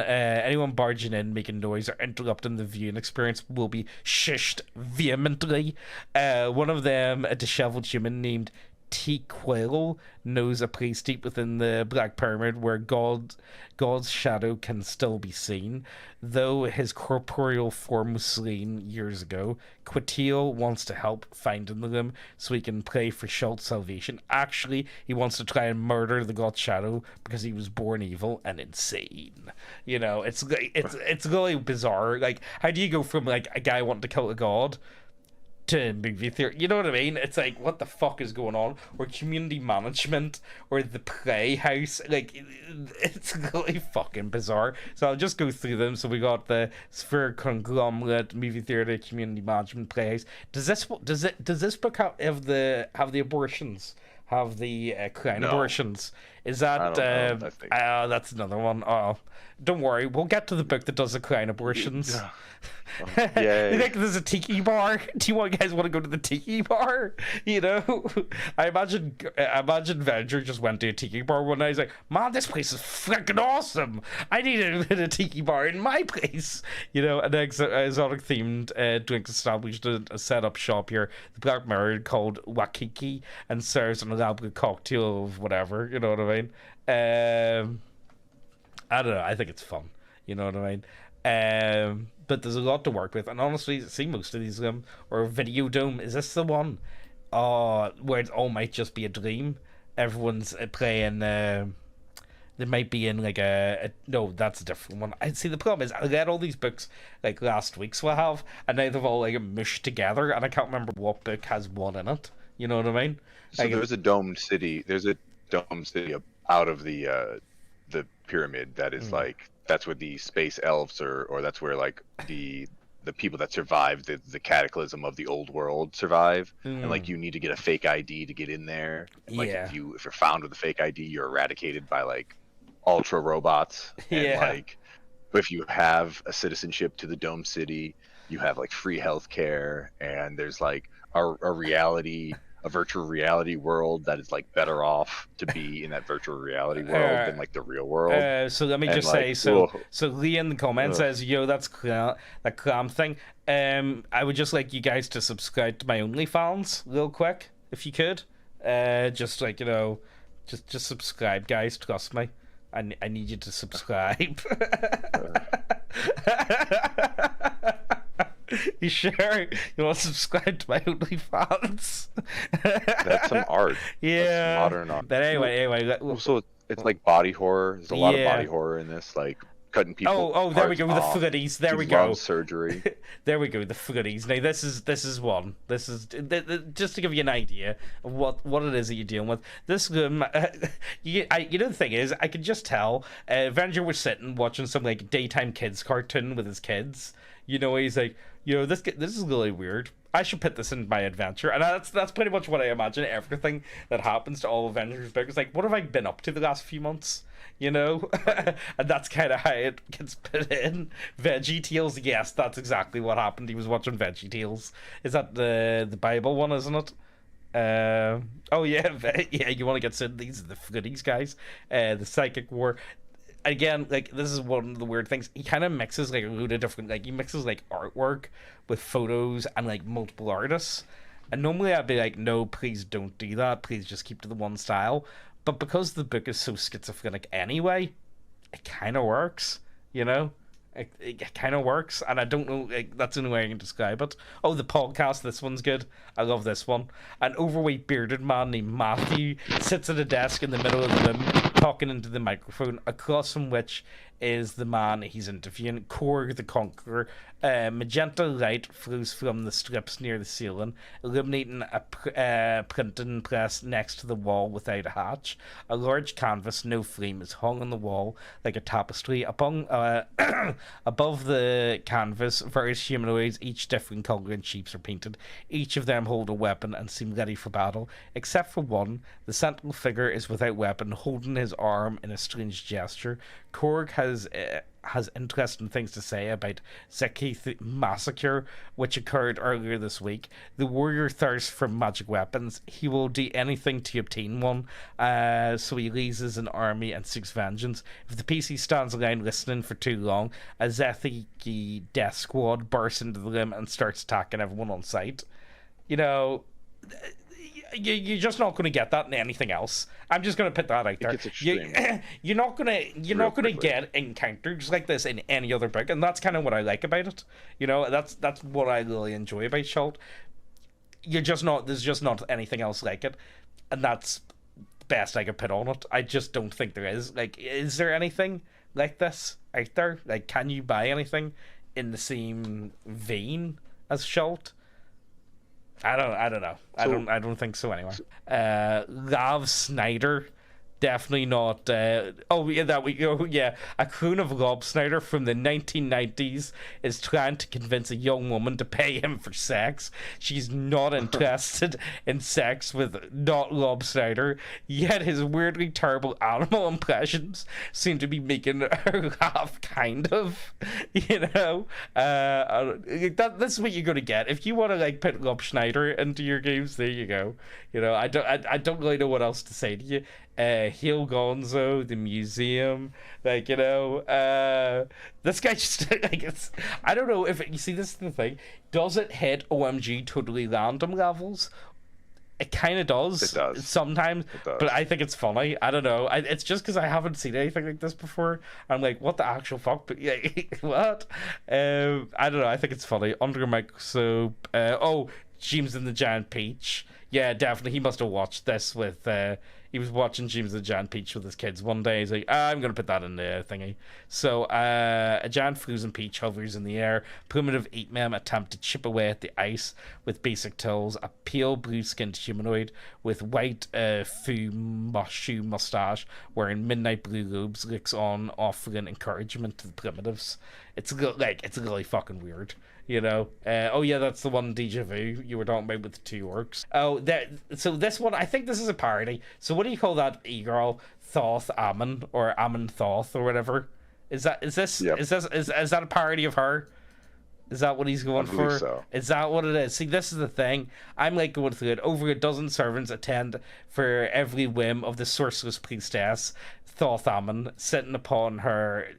barging in, making noise, or interrupting the viewing experience will be shushed vehemently. One of them, a disheveled human named T-Quill, knows a place deep within the Black Pyramid where God's shadow can still be seen. Though his corporeal form was slain years ago, Quatil wants to help finding them so he can pray for Schult's salvation. Actually, he wants to try and murder the God's shadow because he was born evil and insane. You know, it's really bizarre. Like, how do you go from like a guy wanting to kill a god to movie theater? You know what I mean? It's like, what the fuck is going on? Or community management, or the playhouse. Like, it's really fucking bizarre. So I'll just go through them. So we got the Sphere Conglomerate, movie theater, community management, playhouse. Does this book have the abortions? Have the crown abortions? Is that I don't know, I think. that's another one. Oh, don't worry, we'll get to the book that does the crown abortions. Yay. Like, there's a tiki bar. Do you guys want to go to the tiki bar? You know, I imagine Venture just went to a tiki bar one night. He's like, "Man, this place is freaking awesome. I need a tiki bar in my place." You know, an exotic themed drinks established a set up shop here, the Black Mirror, called Wakiki, and serves an elaborate cocktail of whatever. You know what I mean? I don't know. I think it's fun. You know what I mean? But there's a lot to work with, and honestly, see most of these or Video Dome. Is this the one? Where it all might just be a dream. Everyone's playing. They might be in like no, that's a different one. I see. The problem is I read all these books like last week, so I have, and now they've all like mushed together, and I can't remember what book has what in it. You know what I mean? So like, there's a domed city. There's a domed city out of the pyramid that is like, that's where the space elves or that's where like the people that survived the cataclysm of the old world survive, and like you need to get a fake ID to get in there. Like if you're found with a fake ID, you're eradicated by like ultra robots. And like if you have a citizenship to the dome city, you have like free healthcare, and there's like a virtual reality world that is like better off to be in that virtual reality world than like the real world. So let me just say, so Lee in the comments says, "Yo, that's that clam thing." I would just like you guys to subscribe to my OnlyFans real quick, if you could. Just like, you know, just subscribe, guys. Trust me. I need you to subscribe. You sure you want to subscribe to my OnlyFans? That's some art. Yeah, that's modern art. But anyway. So it's like body horror. There's a lot of body horror in this, like cutting people. Oh, there we go. The footies. There we go. Surgery. There we go. The footies. Now this is one. This is just to give you an idea of what it is that you're dealing with. This you know, the thing is, I could just tell. Avenger was sitting watching some like daytime kids cartoon with his kids. You know, he's like, you know, this is really weird. I should put this in my adventure. And that's pretty much what I imagine everything that happens to all Avengers books. Like, what have I been up to the last few months? You know? And that's kind of how it gets put in. VeggieTales, yes, that's exactly what happened. He was watching VeggieTales. Is that the Bible one, isn't it? Oh, yeah, yeah, you want to get to these guys. The Psychic War. Again, like, this is one of the weird things. He kind of mixes like a load of different, like, he mixes like artwork with photos and like multiple artists. And normally I'd be like, no, please don't do that. Please just keep to the one style. But because the book is so schizophrenic anyway, it kind of works, you know? It kind of works, and I don't know, like, that's the only way I can describe it. Oh, the podcast, this one's good. I love this one. An overweight bearded man named Matthew sits at a desk in the middle of the room, talking into the microphone, across from which is the man he's interviewing, Korg the Conqueror. Magenta light flows from the strips near the ceiling, illuminating a printing press next to the wall without a hatch. A large canvas, no flame, is hung on the wall like a tapestry. Above the canvas, various humanoids, each different colour and shapes, are painted. Each of them hold a weapon and seem ready for battle, except for one. The sentinel figure is without weapon, holding his arm in a strange gesture. Korg has interesting things to say about Zekith massacre, which occurred earlier this week. The warrior thirsts for magic weapons. He will do anything to obtain one, so he raises an army and seeks vengeance. If the PC stands around listening for too long, a Zethiki death squad bursts into the room and starts attacking everyone on sight. You know, you're just not going to get that in anything else. I'm just going to put that out there. You're not going to get encounters like this in any other book, and that's kind of what I like about it. You know, that's what I really enjoy about Schult. There's just not anything else like it, and that's the best I could put on it. I just don't think there is. Like, is there anything like this out there? Like, can you buy anything in the same vein as Schult? I don't know. I don't think so anyway. Lav Snyder Definitely not. Oh, yeah, that we go. Yeah, a crone of Rob Snyder from the 1990s is trying to convince a young woman to pay him for sex. She's not interested in sex with not Rob Snyder, yet his weirdly terrible animal impressions seem to be making her laugh, kind of. You know, that's what you're gonna get if you want to like put Rob Schneider into your games. There you go. You know, I don't really know what else to say to you. Heel Gonzo, the museum, like, you know, this guy just like, it's, I don't know if you see, this is the thing, does it hit OMG totally random levels? It kind of does. It does sometimes, it does. But I think it's funny. I don't know. It's just because I haven't seen anything like this before. I'm like, what the actual fuck? But yeah, what? I don't know. I think it's funny. Under a microscope. Oh, James and the Giant Peach. Yeah, definitely. He must have watched this with. He was watching James and the Giant Peach with his kids one day. He's like, I'm going to put that in the thingy. So, a giant frozen peach hovers in the air. Primitive ape men attempt to chip away at the ice with basic tools. A pale blue-skinned humanoid with white Fu Manchu mustache wearing midnight blue robes looks on, offering encouragement to the primitives. It's really fucking weird. You know, oh yeah, that's the one deja vu you were talking about with the two orcs. Oh, so this one, I think this is a parody. So what do you call that e-girl? Thoth Ammon or Ammon Thoth or whatever. Is that a parody of her? Is that what he's going for? So. Is that what it is? See, this is the thing. I'm like going through it. Over a dozen servants attend for every whim of the sorceress priestess Thoth Ammon, sitting upon her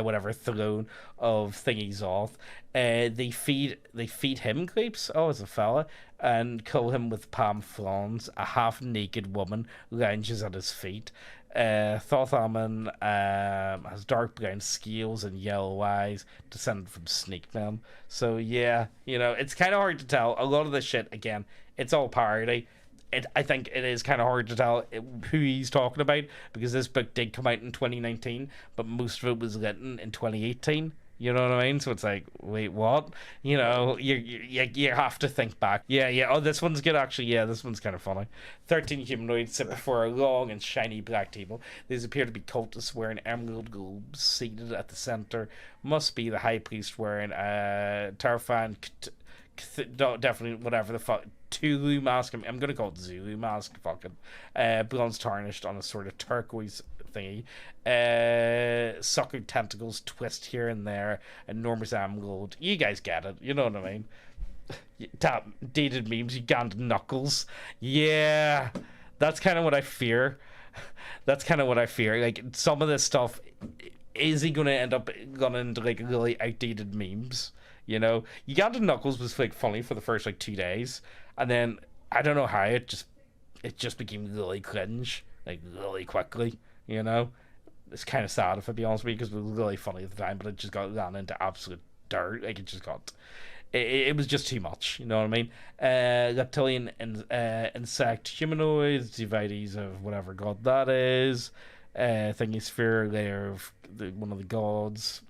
whatever throne of thingies off. They feed him grapes. Oh, as a fella, and kill him with palm fronds. A half-naked woman lounges at his feet. Thoth Ammon has dark brown scales and yellow eyes, descended from snake men. So yeah, you know, it's kind of hard to tell. A lot of this shit, again, it's all parody. I think it is kind of hard to tell who he's talking about, because this book did come out in 2019, but most of it was written in 2018. You know what I mean? So it's like, wait, what? You know, you have to think back. Yeah. Oh, this one's good, actually. Yeah, this one's kind of funny. 13 humanoids sit before a long and shiny black table. These appear to be cultists wearing emerald globes. Seated at the center must be the high priest wearing a terrifying, definitely whatever the fuck, Tulu mask. I'm gonna call it Zulu mask. Fucking bronze tarnished on a sort of turquoise thingy. Suckered tentacles twist here and there. Enormous emerald. You guys get it. You know what I mean? Dated memes. Ugandan knuckles. Yeah, that's kind of what I fear. That's kind of what I fear. Like, some of this stuff, is he gonna end up going into like really outdated memes? You know, Ugandan knuckles was like funny for the first like 2 days, and then I don't know how it just became really cringe, like really quickly. You know, it's kind of sad, if I be honest with you, because it was really funny at the time, but it just got ran into absolute dirt. Like, it just got, it was just too much. You know what I mean? Reptilian insect humanoids, devotees of whatever god that is. Thingy sphere, layer of one of the gods.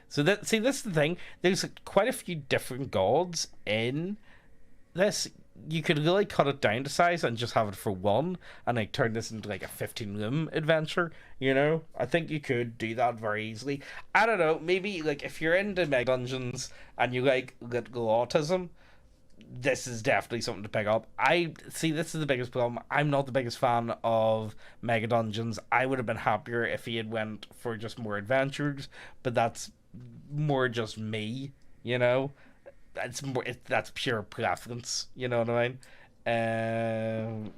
So this is the thing. There's quite a few different gods in this. You could really cut it down to size and just have it for one, and like turn this into like a 15-room adventure. You know, I think you could do that very easily. I don't know. Maybe like if you're into mega dungeons and you like little autism, this is definitely something to pick up. I see, this is the biggest problem. I'm not the biggest fan of mega dungeons. I would have been happier if he had went for just more adventures, but that's more just me, you know. That's pure preference, you know what I mean?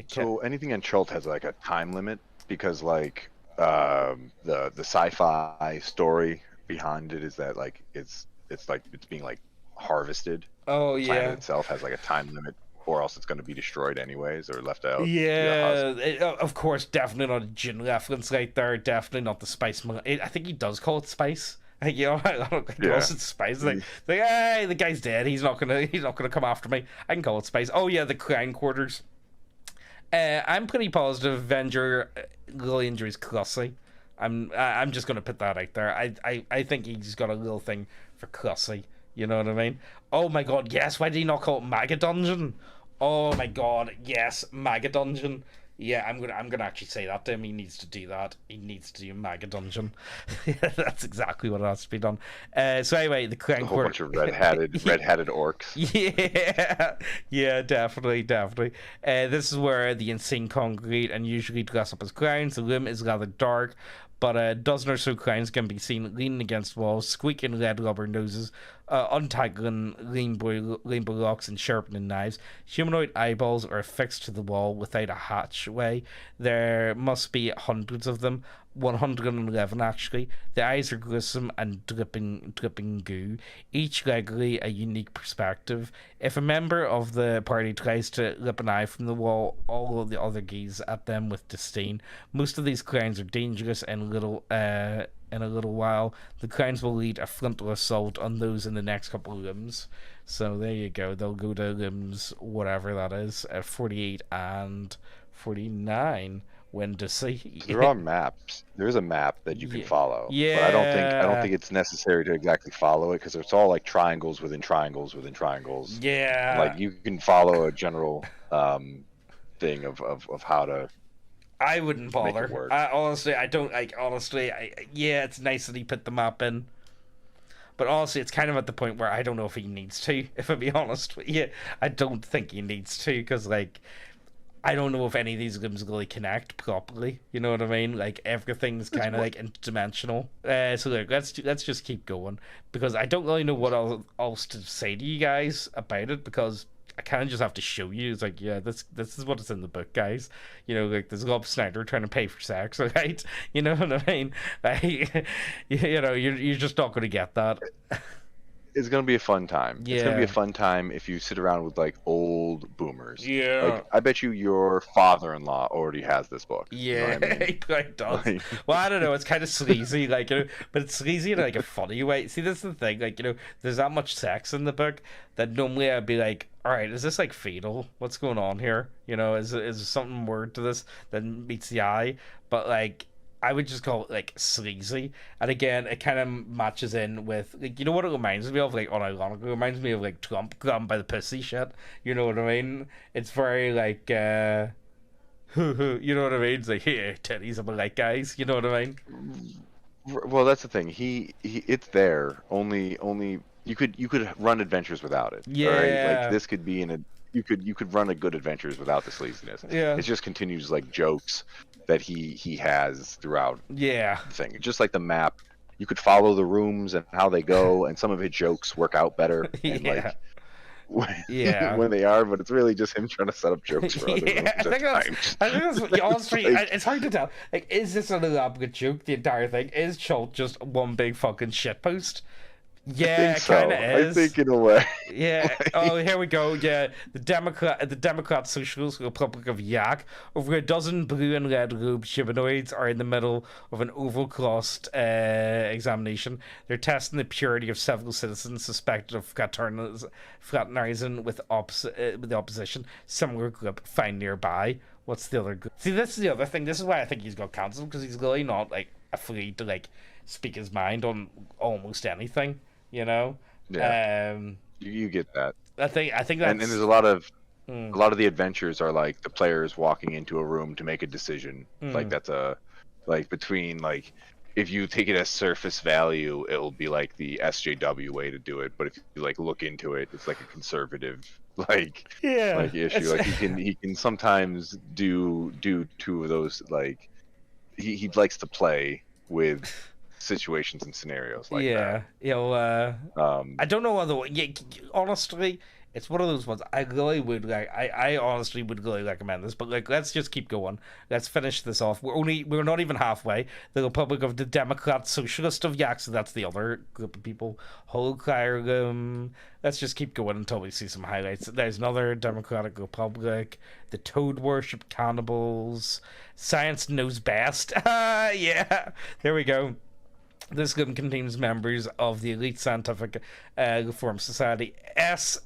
So anything in Chult has like a time limit, because like the sci-fi story behind it is that like it's being like harvested. Oh the yeah. planet itself has like a time limit, or else it's going to be destroyed anyways or left out. Yeah, of course, definitely not a gin reference right there. Definitely not the spice. I think he does call it spice. You know, I don't think he calls it spice. Like, hey, the guy's dead. He's not gonna come after me. I can call it spice. Oh yeah, the crown quarters. I'm pretty positive Venger really enjoys Clussy. I'm just gonna put that out there. I think he's got a little thing for Clussy. You know what I mean? Oh my god, yes. Why did he not call it Maga Dungeon? Oh my god, yes, Maga Dungeon. Yeah, I'm gonna actually say that to him. He needs to do that. He needs to do Mega Dungeon. That's exactly what has to be done. So anyway, the A whole bunch of red-hatted orcs. Yeah, yeah, definitely. This is where the insane congregate and usually dress up as clowns. The room is rather dark, but a dozen or so clowns can be seen leaning against walls, squeaking red rubber noses, untangling rainbow locks and sharpening knives. Humanoid eyeballs are affixed to the wall without a hatchway. There must be hundreds of them. 111 actually. The eyes are gruesome and dripping goo, each regularly a unique perspective. If a member of the party tries to rip an eye from the wall, all of the other gaze at them with disdain. Most of these clowns are dangerous and in a little while, the clowns will lead a frontal assault on those in the next couple of rooms. So there you go. They'll go to rooms, whatever that is, 48 and 49. When to see. There are maps. There's a map that you can follow. Yeah. But I don't think it's necessary to exactly follow it because it's all like triangles within triangles within triangles. Yeah. Like you can follow a general thing of how to. I wouldn't bother. Make it work. Honestly, I don't like. Honestly, yeah, it's nice that he put the map in. But honestly, it's kind of at the point where I don't know if he needs to. If I be honest with you, I don't think he needs to because like. I don't know if any of these rooms really connect properly. You know what I mean? Like everything's kind of like interdimensional. So look, let's just keep going because I don't really know what else to say to you guys about it because I kind of just have to show you. It's like, yeah, this is what is in the book, guys. You know, like there's Rob Snyder trying to pay for sex, right? You know what I mean? Like, you know, you're just not going to get that. It's gonna be a fun time. Yeah. It's gonna be a fun time if you sit around with like old boomers. Yeah. Like I bet you your father-in-law already has this book. Yeah, You know what I mean? he probably does. Like- Well, I don't know. It's kind of sleazy, like, you know, but it's sleazy in like a funny way. See, this is the thing. Like, you know, there's that much sex in the book that normally I'd be like, all right, is this like fatal? What's going on here? You know, is there something more to this than meets the eye? But like. I would just call it like sleazy, and again, it kind of matches in with like you know what it reminds me of, like unironically, it reminds me of like Trump grabbed by the pussy shit. You know what I mean? It's very like, you know what I mean? It's like here, titties, I'm like guys. You know what I mean? Well, that's the thing. He it's there. Only you could run adventures without it. Yeah. Right? Like this could be you could run a good adventures without the sleaziness. Yeah. It just continues like jokes that he has throughout Yeah. the thing. Just like the map, you could follow the rooms and how they go, and some of his jokes work out better. And Yeah. like when they are, but it's really just him trying to set up jokes for other rooms I think that's what honestly, like- it's hard to tell. Like, is this an elaborate joke? The entire thing is Schultz just one big fucking shitpost? Yeah, it kind of is. I think in a way. Yeah. Oh, here we go. Yeah, the Democrat Socialist Republic of Yak. Over a dozen blue and red robed humanoids are in the middle of an oval-crossed examination. They're testing the purity of several citizens suspected of fraternizing with the opposition. Similar group found nearby. What's the other group? See, this is the other thing. This is why I think he's got cancelled because he's really not like afraid to like speak his mind on almost anything. You know, Yeah. You get that. I think that's And there's a lot of the adventures are like the players walking into a room to make a decision. Like that's like between like if you take it as surface value, it'll be like the SJW way to do it. But if you like look into it, it's like a conservative like issue. Like he can sometimes do two of those. Like he likes to play with situations and scenarios like that. You know, I don't know other way. Yeah, honestly, it's one of those ones I really would like. I honestly would really recommend this, but like, let's just keep going. Let's finish this off. We're not even halfway. The Republic of the Democrat Socialist of Yak, so that's the other group of people. Holoclire. Let's just keep going until we see some highlights. There's another Democratic Republic. The Toad Worship Cannibals. Science Knows Best. Yeah, there we go. This group contains members of the elite scientific reform society, SRS.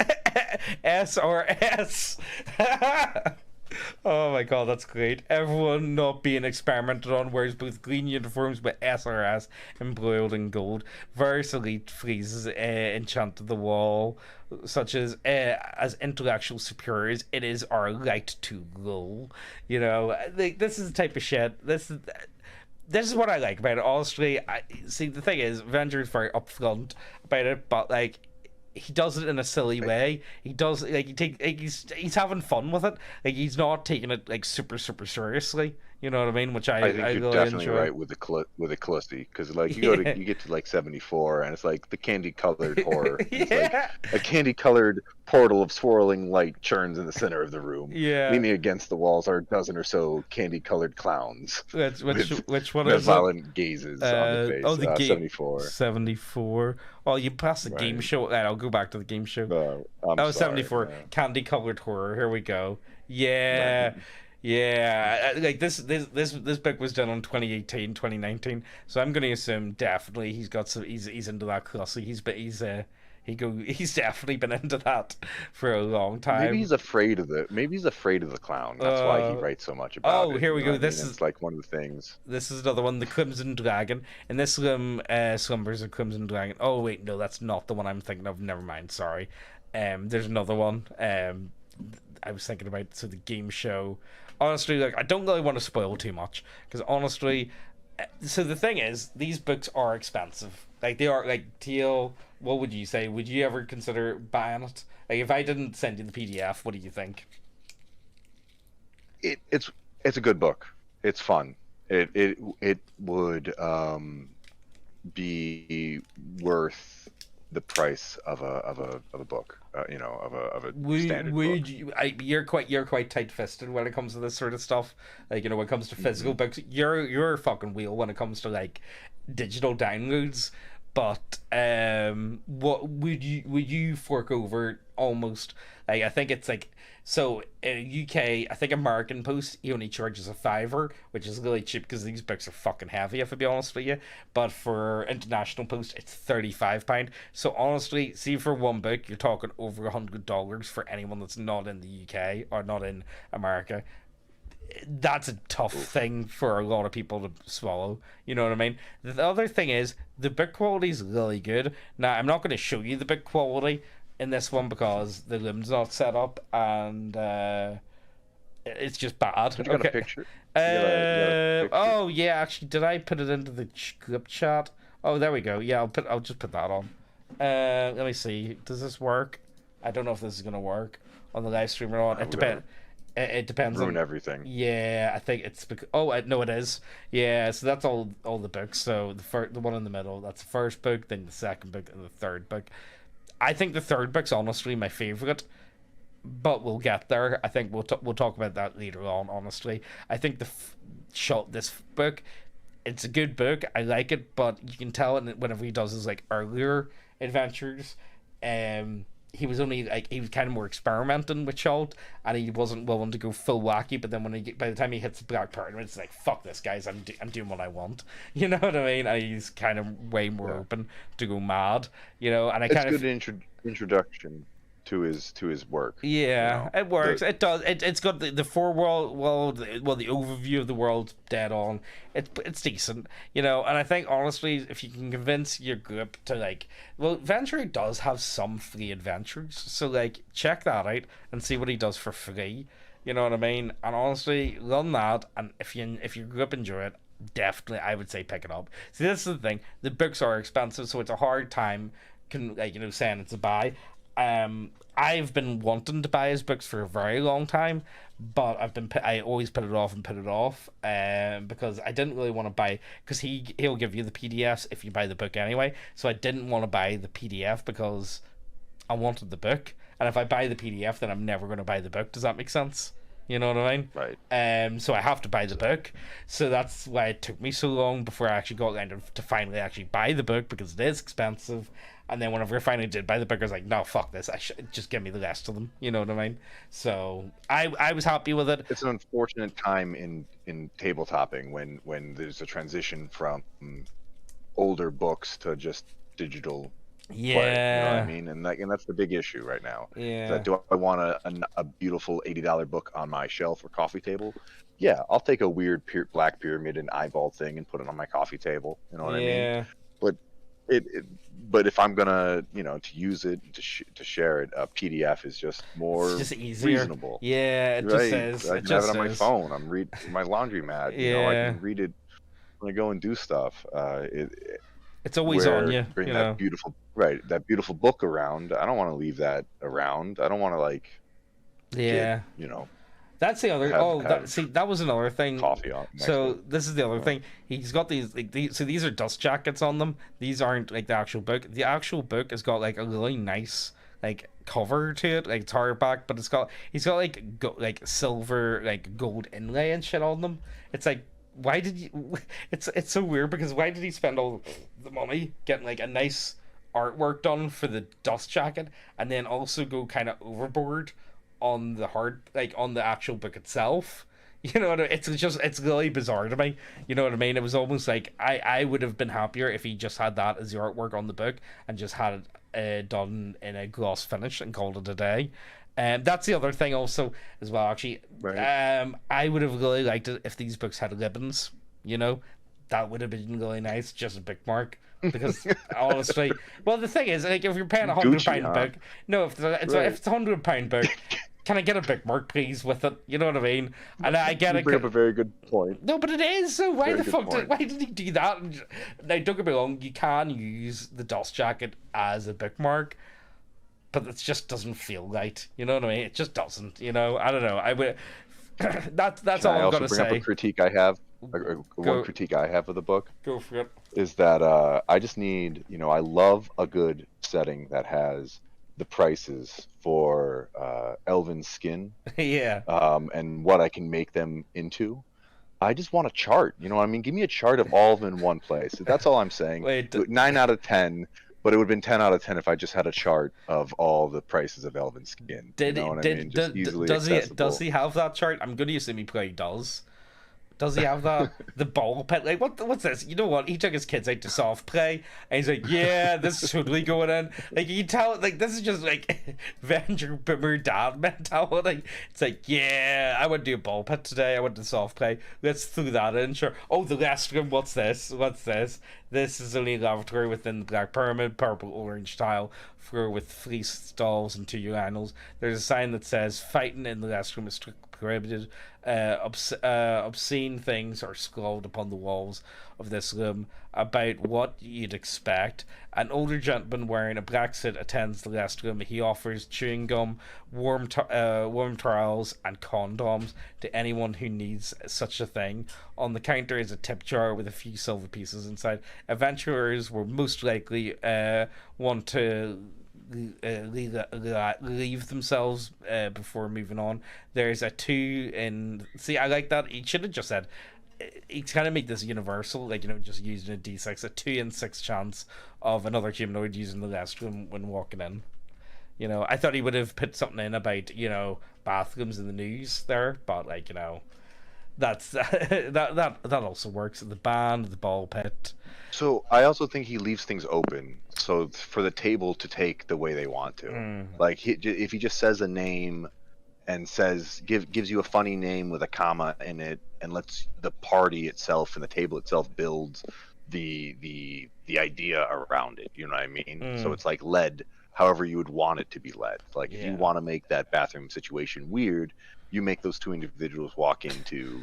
Oh my god, that's great. Everyone not being experimented on wears both green uniforms with SRS embroidered in gold. Various elite phrases enchanted the wall, such as intellectual superiors, it is our right to rule. You know, like, this is the type of shit. This is what I like about it. Honestly, I see the thing is, Avenger is very upfront about it, but like he does it in a silly way. He does like he's having fun with it. Like he's not taking it like super seriously. You know what I mean? Which I think I you're really definitely enjoy. right with the Callisti, because like Yeah. you get to like 74, and it's like the candy colored horror. It's like Yeah. a candy colored portal of swirling light churns in the center of the room. Yeah. Leaning against the walls are a dozen or so candy colored clowns with Which one is it? malevolent gazes on their face. The game 74. 74. Oh, you passed the game Right. show. Right, I'll go back to the game show. I'm Oh, sorry. 74. Candy colored horror. Here we go. Yeah. Right. Yeah. Like this book was done on 2018, 2019. So I'm going to assume definitely he's got some he's into that classy. He's definitely been into that for a long time. Maybe he's afraid of the clown. That's why he writes so much about it. Here we You know go. what I This mean? is It's like one of the things. This is another one, the Crimson Dragon. In this slumbers a Crimson Dragon. Oh wait, no, that's not the one I'm thinking of. Never mind, sorry. There's another one. I was thinking about the game show. Honestly, like I don't really want to spoil too much because honestly, so the thing is, these books are expensive. Like they are like Teal. What would you say? Would you ever consider buying it? Like if I didn't send you the PDF, what do you think? It's a good book. It's fun. It would be worth the price of a book. Of a standard book. You're quite tight fisted when it comes to this sort of stuff. Like when it comes to physical books, you're a fucking wheel when it comes to like digital downloads. But what would you fork over almost like I think it's like so in UK I think American Post he only charges a fiver, which is really cheap because these books are fucking heavy if I be honest with you. But for International Post it's £35. So honestly, see for one book you're talking over $100 for anyone that's not in the UK or not in America. That's a tough thing for a lot of people to swallow. You know what I mean? The other thing is the book quality is really good. Now I'm not going to show you the book quality in this one because the lume's not set up and it's just bad. But you got a picture. You got a picture? Oh yeah, actually, did I put it into the group chat? Oh, there we go. Yeah, I'll just put that on. Let me see. Does this work? I don't know if this is gonna work on the live stream or not. It depends. It depends Ruin on everything. Yeah, I think it's because no, it is. Yeah, so that's all the books. So the one in the middle, that's the first book, then the second book, and the third book. I think the third book's honestly my favorite, but we'll get there. I think we'll talk about that later on. Honestly, I think this book, it's a good book. I like it, but you can tell it whenever he does his like earlier adventures. He was only like he was kind of more experimenting with Schultz, and he wasn't willing to go full wacky. But then by the time he hits the Black Tournament, it's like fuck this, guys. I'm doing what I want. You know what I mean? And he's kind of way more open to go mad. You know, and It's good introduction to his work. Yeah, you know? it works. It does. It's got the four world, the overview of the world dead on. It's decent, you know. And I think honestly, if you can convince your group to like, well, Venture does have some free adventures, so like check that out and see what he does for free. You know what I mean? And honestly, run that. And if your group enjoy it, definitely I would say pick it up. See, this is the thing. The books are expensive, so it's a hard time. Saying it's a buy. I've been wanting to buy his books for a very long time, but I always put it off, because I didn't really want to buy because he'll give you the PDFs if you buy the book anyway. So I didn't want to buy the PDF because I wanted the book, and if I buy the PDF, then I'm never going to buy the book. Does that make sense? You know what I mean? Right. So I have to buy the book. So that's why it took me so long before I actually got to finally actually buy the book because it is expensive. And then whenever I finally did buy the book, I was like, no, fuck this. I should just give me the rest of them. You know what I mean? So I was happy with it. It's an unfortunate time in tabletopping when there's a transition from older books to just digital play. You know what Yeah. I mean? And that's the big issue right now. Is Yeah. that do I want a beautiful $80 book on my shelf or coffee table? Yeah, I'll take a weird black pyramid and eyeball thing and put it on my coffee table. You know what I mean? Yeah. But it but if I'm gonna, to use it to share it, a PDF is just It's more just easier. reasonable. Yeah, it just Right? is. I It can have just it on my is. phone. I'm read my laundromat. I Yeah. can read it when I go and do stuff. It's always on Where you, bring you that know. beautiful book around. I don't want to leave that around. I don't want to Yeah. get, That's the other. have That was another thing. coffee on next to So it. this is the other thing. He's got these so these are dust jackets on them. These aren't like the actual book. The actual book has got like a really nice like cover to it, like hardback, but he's got like silver like gold inlay and shit on them. It's like, why did you? It's so weird because why did he spend all the money getting like a nice artwork done for the dust jacket and then also go kind of overboard on on the actual book itself? You know what I mean? It's really bizarre to me. You know what I mean? It was almost like I would have been happier if he just had that as the artwork on the book and just had it done in a gloss finish and called it a day. That's the other thing also as well. Actually, Right. I would have really liked it if these books had ribbons. You know, that would have been really nice. Just a bookmark. Because honestly, well, the thing is, like, if you're paying Gucci, £100 huh? book, no, if Right. it's £100 book, can I get a bookmark, please, with it? You know what I mean? And I get You it. bring up a very good point. No, but it is. So why Very the good fuck point. why did he do that? Now, don't get me wrong, you can use the dust jacket as a bookmark, but it just doesn't feel right. You know what I mean? It just doesn't. You know, I don't know. I would. That's Can all I I'm also gonna bring up a say. critique I have? Go. One critique I have of the book Go for it. is that I just need, I love a good setting that has the prices for elven skin Yeah. and what I can make them into. I just want a chart. You know what I mean? Give me a chart of all of them in one place. That's all I'm saying. Wait. 9 out of 10, but it would have been 10 out of 10 if I just had a chart of all the prices of elven skin. Did You know he? what I mean? Just easily Does he? accessible. Does he have that chart? I'm going to assume he probably does. Does he have that? The ball pit? Like, what's this? You know what? He took his kids out to soft play, and he's like, yeah, this is totally going in. Like, you tell, like, this is just, like, Venture Boomer Dad mentality. It's like, yeah, I went to a ball pit today. I went to soft play. Let's throw that in, sure. Oh, the restroom, what's this? What's this? This is only a lavatory within the Black Pyramid, purple, orange tile, floor with 3 stalls and 2 urinals. There's a sign that says, fighting in the restroom is strictly prohibited. Obscene things are scrawled upon the walls of this room about what you'd expect. An older gentleman wearing a black suit attends the restroom. He offers chewing gum, warm towels, and condoms to anyone who needs such a thing. On the counter is a tip jar with a few silver pieces inside. Adventurers will most likely want to leave themselves before moving on. There's a 2 in. See, I like that. He should have just said. He's kind of make this universal, like, just using a D6, a 2 in 6 chance of another humanoid using the restroom when walking in. I thought he would have put something in about bathrooms in the news there, but that's that also works. The band, the ball pit. So I also think he leaves things open, so for the table to take the way they want to. Like if he just says a name and gives you a funny name with a comma in it, and lets the party itself and the table itself builds the idea around it. You know what I mean? So it's like led however you would want it to be led. Like if you want to make that bathroom situation weird, you make those 2 individuals walk into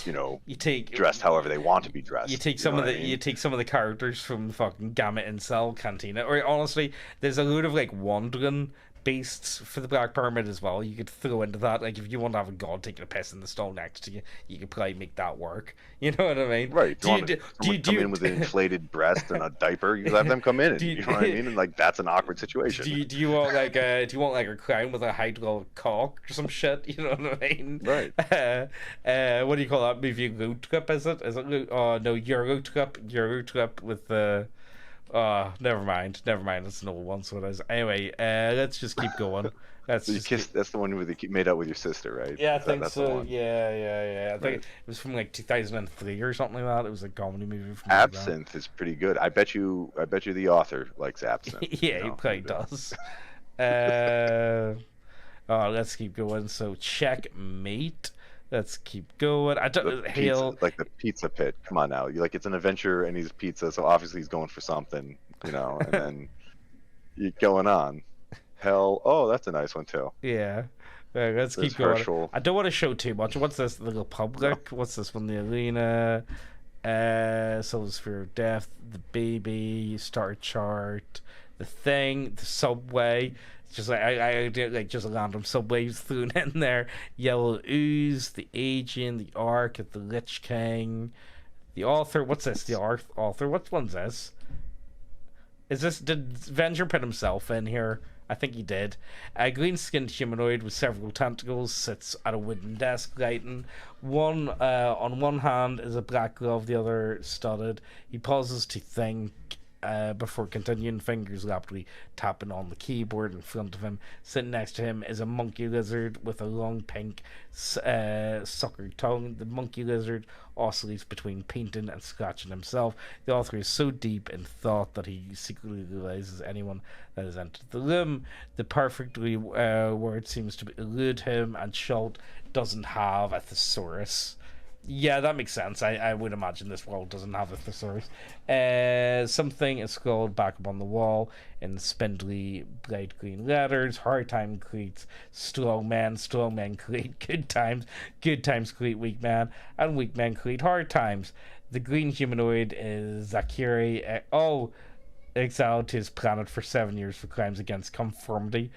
you take dressed however they want to be dressed. You take you take some of the characters from fucking Gamma Incel Cantina, or honestly, there's a load of like wandering beasts for the Black Pyramid as well. You could throw into that. Like if you want to have a god taking a piss in the stall next to you, you could probably make that work. You know what I mean? Right. Do you come in with an inflated breast and a diaper? You have them come in, and you know what I mean? And like that's an awkward situation. Do you want like a clown with a hydraulic cock or some shit? You know what I mean? Right. What do you call that movie? Road Trip? Is it? Oh no, Euro Trip. Euro Trip with Never mind. Never mind. It's an old one, so it is. Anyway, let's just keep going. Let's So you just kissed. That's the one where you made out with your sister, right? Yeah, I think That's so. the one. Yeah. I think Right. it was from like 2003 or something like that. It was a comedy movie from Absinthe is pretty good. I bet you the author likes absinthe. Yeah, he probably does. Uh, let's keep going. So checkmate. Let's keep going. I don't. The Hail. pizza, like the pizza pit. Come on now. You like it's an adventure and he's pizza, so obviously he's going for something, and then you going on. Hell, oh, that's a nice one too. Yeah. Let's There's keep going. Herschel. I don't want to show too much. What's this? The Republic? What's this one? The Arena. Soul Sphere of Death. The Baby. Star Chart. The Thing. The Subway. It's just like I did like just random subways thrown in there. Yellow Ooze. The Agent. The Ark. The Lich King. The Author. What's this? The Author. What one's this? Did Venger put himself in here? I think he did. A green-skinned humanoid with several tentacles sits at a wooden desk writing. On one hand is a black glove, the other studded. He pauses to think before continuing, fingers rapidly tapping on the keyboard in front of him. Sitting next to him is a monkey lizard with a long pink suckered tongue. The monkey lizard oscillates between painting and scratching himself. The author is so deep in thought that he secretly realizes anyone that has entered the room. The perfectly word seems to elude him, and Schultz doesn't have a thesaurus. Yeah, that makes sense. I would imagine this world doesn't have a thesaurus. Something is scrawled back up on the wall in spindly bright green letters. Hard time creates strong men create good times create weak men, and weak men create hard times. The green humanoid is Zakiri. Exiled to his planet for 7 years for crimes against conformity.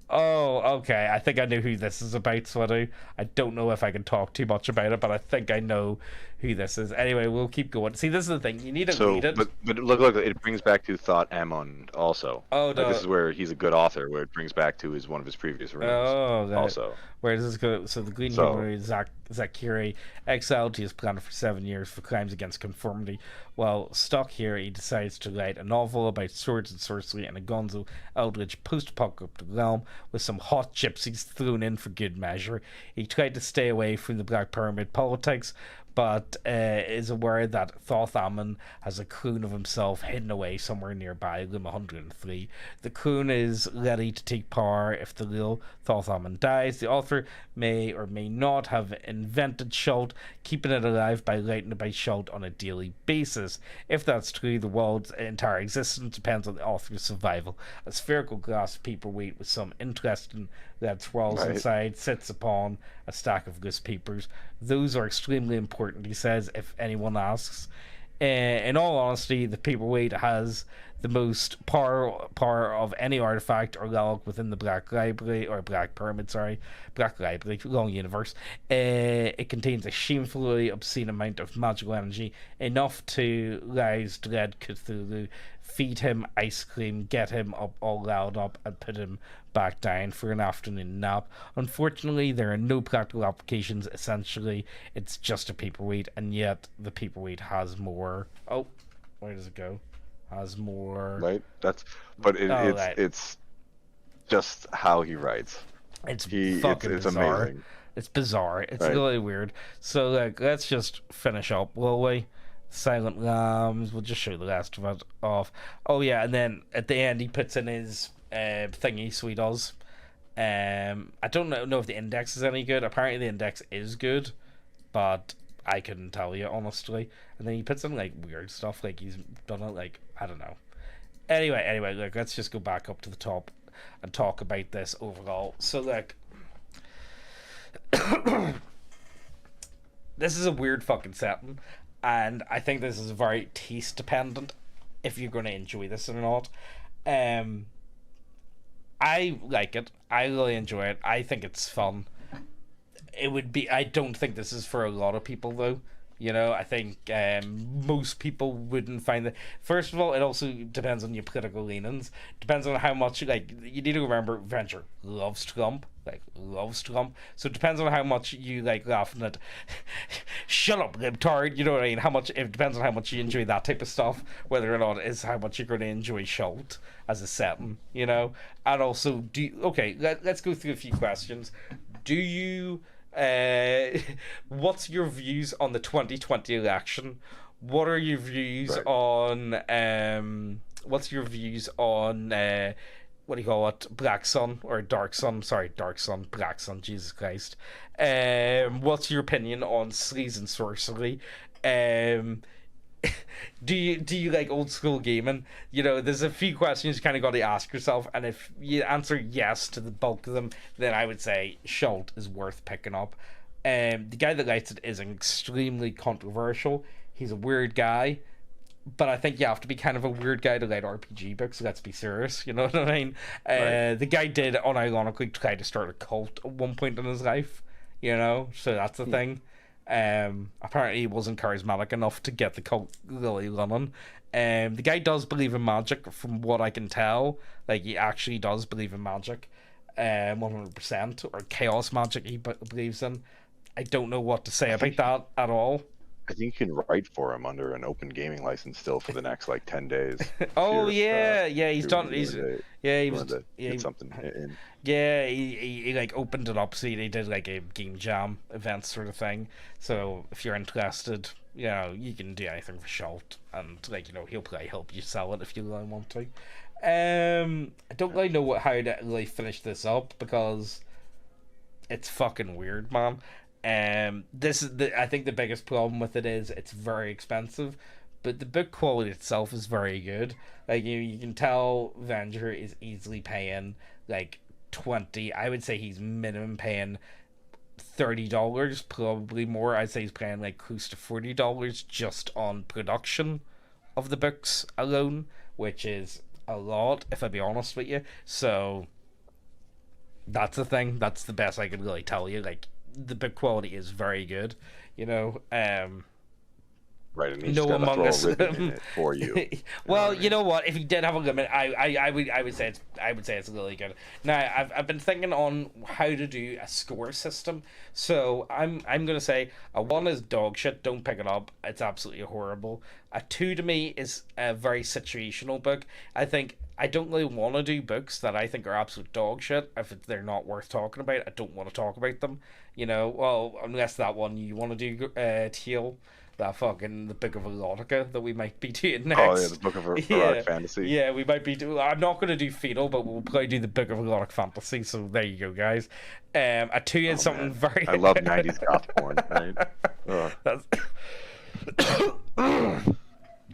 Oh, okay. I think I know who this is about, so I don't know if I can talk too much about it, but I think I know who this is. Anyway, we'll keep going. See, this is the thing. You need to read it. But look, it brings back to Thought Ammon also. Oh, like, no. this is where he's a good author, where it brings back to one of his previous rooms. Oh, that. Also. Where does this go? So the green humanoid Zakiri exiled to his planet for 7 years for crimes against conformity. While stuck here, he decides to write a novel about swords and sorcery in a gonzo eldritch post-apocalyptic realm with some hot gypsies thrown in for good measure. He tried to stay away from the Black Pyramid politics, but is aware that Thoth Amon has a clone of himself hidden away somewhere nearby, room 103. The clone is ready to take power if the real Thoth Amon dies. The author may or may not have invented Schultz, keeping it alive by writing about Schultz on a daily basis. If that's true, the world's entire existence depends on the author's survival. A spherical glass paperweight with some interesting red swirls inside sits upon a stack of loose papers. Those are extremely important, he says, if anyone asks. In all honesty, the paperweight has the most power of any artifact or relic within the Black Library, or Black Pyramid, Black Library, long universe. It contains a shamefully obscene amount of magical energy, enough to rouse dread Cthulhu, feed him ice cream, get him up all riled up, and put him back down for an afternoon nap. Unfortunately, there are no practical applications. Essentially, it's just a paperweight, and yet the paperweight has more. Oh, where does it go? Has more. Right. It's just how he writes. It's it's bizarre. amazing. It's bizarre. It's really weird. So let's just finish up, will we? Silent Lambs. We'll just show the rest of it off. Oh yeah, and then at the end he puts in his thingy, so he does. I don't know if the index is any good. Apparently the index is good, but I couldn't tell you honestly. And then he puts in like weird stuff, like he's done it like I don't know. Anyway, look, let's just go back up to the top and talk about this overall. So look, this is a weird fucking setting, and I think this is very taste dependent if you're going to enjoy this or not. I like it. I really enjoy it. I think it's fun. It would be. I don't think this is for a lot of people though. You know, I think most people wouldn't find that. First of all, it also depends on your political leanings. Depends on how much, like, you need to remember, Venture loves Trump. Like, loves Trump. So it depends on how much you, like, laughing at, shut up, libtard. You know what I mean? How much, it depends on how much you enjoy that type of stuff, whether or not it's how much you're going to enjoy Schult as a setting, you know? And also, let's go through a few questions. Do you. What's your views on the 2020 election? What are your views on what's your views on what do you call it, Black Sun or Dark Sun? Sorry, Dark Sun, Black Sun, Jesus Christ. What's your opinion on sleaze and sorcery? Do you like old school gaming? You know, there's a few questions you kind of got to ask yourself, and if you answer yes to the bulk of them, then I would say Schult is worth picking up. The guy that writes it is extremely controversial. He's a weird guy, but I think you have to be kind of a weird guy to write RPG books. Let's be serious, you know what I mean? The guy did unironically try to start a cult at one point in his life, you know, so that's the thing. Apparently he wasn't charismatic enough to get the cult really running. The guy does believe in magic, from what I can tell. Like, he actually does believe in magic, 100%, or chaos magic he believes in. I don't know what to say about that at all. I think you can write for him under an open gaming license still for the next like 10 days. Oh yeah, he's done. He was something in. Yeah, he like opened it up, so he did like a game jam event sort of thing. So if you're interested, you know, you can do anything for Schult, and like, you know, he'll probably help you sell it if you really want to. I don't really know how to really finish this up because it's fucking weird, man. This is I think the biggest problem with it is it's very expensive, but the book quality itself is very good. Like, you can tell Venger is easily paying like 20. I would say he's minimum paying $30, probably more. I'd say he's paying like close to $40 just on production of the books alone, which is a lot, if I be honest with you. So that's the thing. That's the best I could really tell you. Like, the book quality is very good, you know. Right, and he's got to throw a ribbon in it for you. Well, you know what? If he did have a limit, I would say it's really good. Now, I've been thinking on how to do a score system. So I'm gonna say a 1 is dog shit. Don't pick it up. It's absolutely horrible. A 2 to me is a very situational book. I think I don't really want to do books that I think are absolute dog shit. If they're not worth talking about, I don't want to talk about them. You know, well, unless that one you want to do, Teal. That fucking the Book of Erotica that we might be doing next. Oh yeah, the Book of Erotic Fantasy. Yeah, we might be doing. I'm not going to do Fetal, but we'll probably do the Book of Erotic Fantasy. So there you go, guys. A 2 is something very. I love 90s goth porn. Right? That's.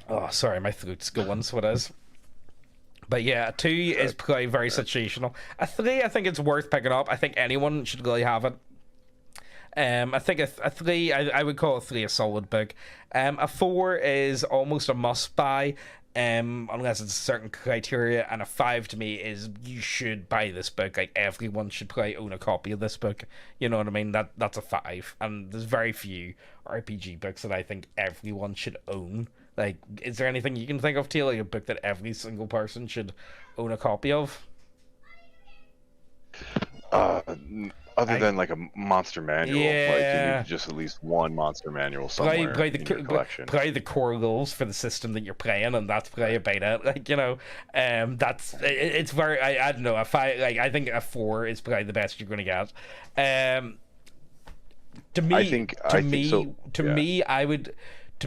Oh, sorry, my throat's going. So it is. But yeah, a 2 is probably very situational. A 3, I think it's worth picking up. I think anyone should really have it. I think a 3, I would call a 3 a solid book. A 4 is almost a must buy, unless it's a certain criteria. And a 5 to me is you should buy this book. Like, everyone should probably own a copy of this book. You know what I mean? That's a 5. And there's very few RPG books that I think everyone should own. Like, is there anything you can think of, Teal, like a book that every single person should own a copy of? Other than like a monster manual, like you need just at least one monster manual somewhere in your collection. Play the core rules for the system that you're playing, and that's probably about it. Like, you know, it's very. I don't know. I think a 4 is probably the best you're going to get. To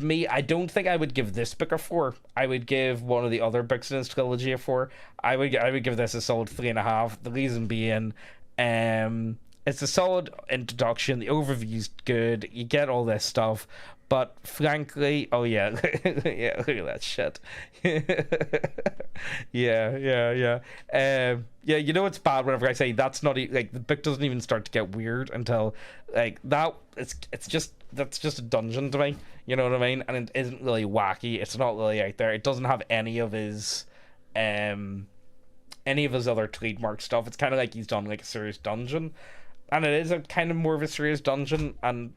me, I don't think I would give this book a 4. I would give one of the other books in this trilogy a 4. I would give this a solid 3.5. The reason being, it's a solid introduction. The overview's good. You get all this stuff, but frankly, oh yeah, yeah, look at that shit. yeah. You know what's bad whenever I say that's not like the book doesn't even start to get weird until like that. It's just that's just a dungeon to me. You know what I mean? And it isn't really wacky. It's not really out there. It doesn't have any of his other trademark stuff. It's kind of like he's done like a serious dungeon. And it is a kind of more of a serious dungeon, and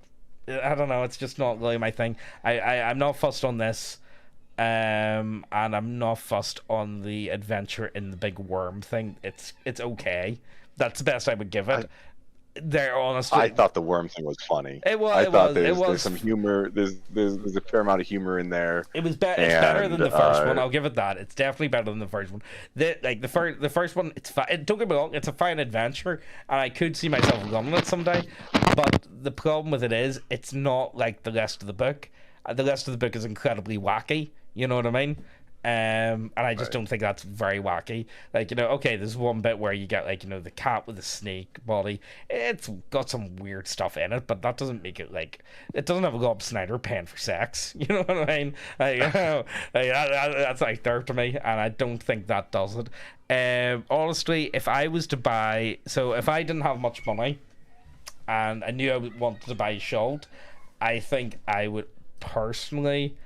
I don't know. It's just not really my thing. I'm not fussed on this. And I'm not fussed on the adventure in the big worm thing. It's okay. That's the best I would give it. They're honestly. I thought the worm thing was funny. It was. I thought it was. there's some humor. There's a fair amount of humor in there. It was better. It's better than the first one. I'll give it that. It's definitely better than the first one. The first one. It's fine. Don't get me wrong. It's a fine adventure, and I could see myself running it someday. But the problem with it is, it's not like the rest of the book. The rest of the book is incredibly wacky. You know what I mean? And I just don't think that's very wacky. Like, okay, there's one bit where you get, like, the cat with the snake body. It's got some weird stuff in it, but that doesn't make it, like, it doesn't have Rob Snyder paying for sex. You know what I mean? Like, that's like there to me, and I don't think that does it. Honestly, if I was to buy, so if I didn't have much money, and I knew I wanted to buy a Schultz, I think I would personally,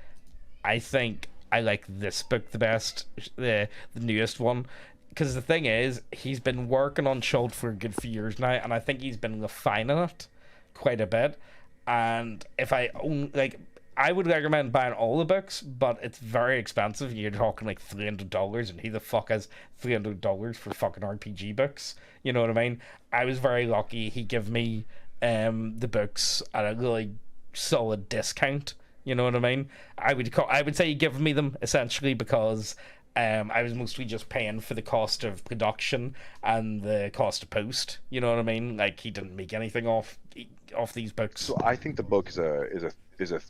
I think I like this book the best, the newest one, because the thing is, he's been working on Schultz for a good few years now, and I think he's been refining it quite a bit. And if I own, like, I would recommend buying all the books, but it's very expensive. You're talking like $300, and who the fuck has $300 for fucking RPG books? You know what I mean? I was very lucky. He gave me the books at a really solid discount. You know what I mean? I would say he gave me them essentially because I was mostly just paying for the cost of production and the cost of post. You know what I mean? Like, he didn't make anything off these books. So I think the book is a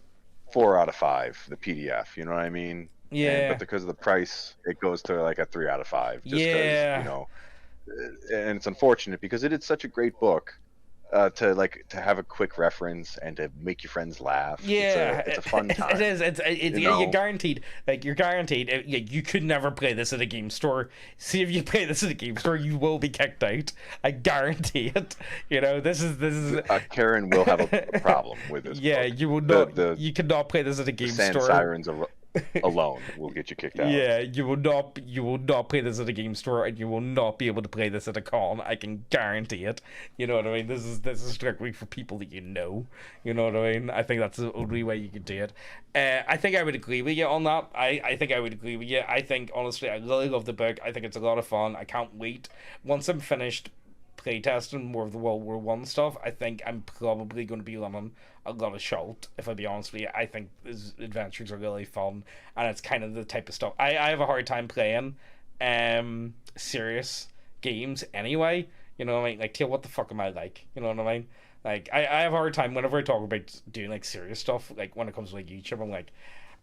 4 out of 5. The PDF. You know what I mean? Yeah. But because of the price, it goes to like a 3 out of 5. Just Yeah. Because, and it's unfortunate because it is such a great book. To have a quick reference and to make your friends laugh. Yeah, it's a fun time. It is. You're guaranteed. Like, you're guaranteed. You could never play this at a game store. See, if you play this at a game store, you will be kicked out. I guarantee it. This is. Karen will have a problem with this. Yeah, book. you will not. You cannot play this at a game Sand store. Sirens alone will get you kicked out. Yeah, you will not play this at a game store, and you will not be able to play this at a con. I can guarantee it. You know what I mean? This is strictly for people that you know. You know what I mean? I think that's the only way you could do it. I think I would agree with you on that. I think I would agree with you. I think, honestly, I really love the book. I think it's a lot of fun. I can't wait. Once I'm finished playtesting more of the World War One stuff, I think I'm probably going to be running a lot of Schultz, if I be honest with you. I think his adventures are really fun, and it's kind of the type of stuff I have a hard time playing serious games anyway. You know what I mean? Like, what the fuck am I like? You know what I mean? Like, I have a hard time whenever I talk about doing like serious stuff, like when it comes to like YouTube.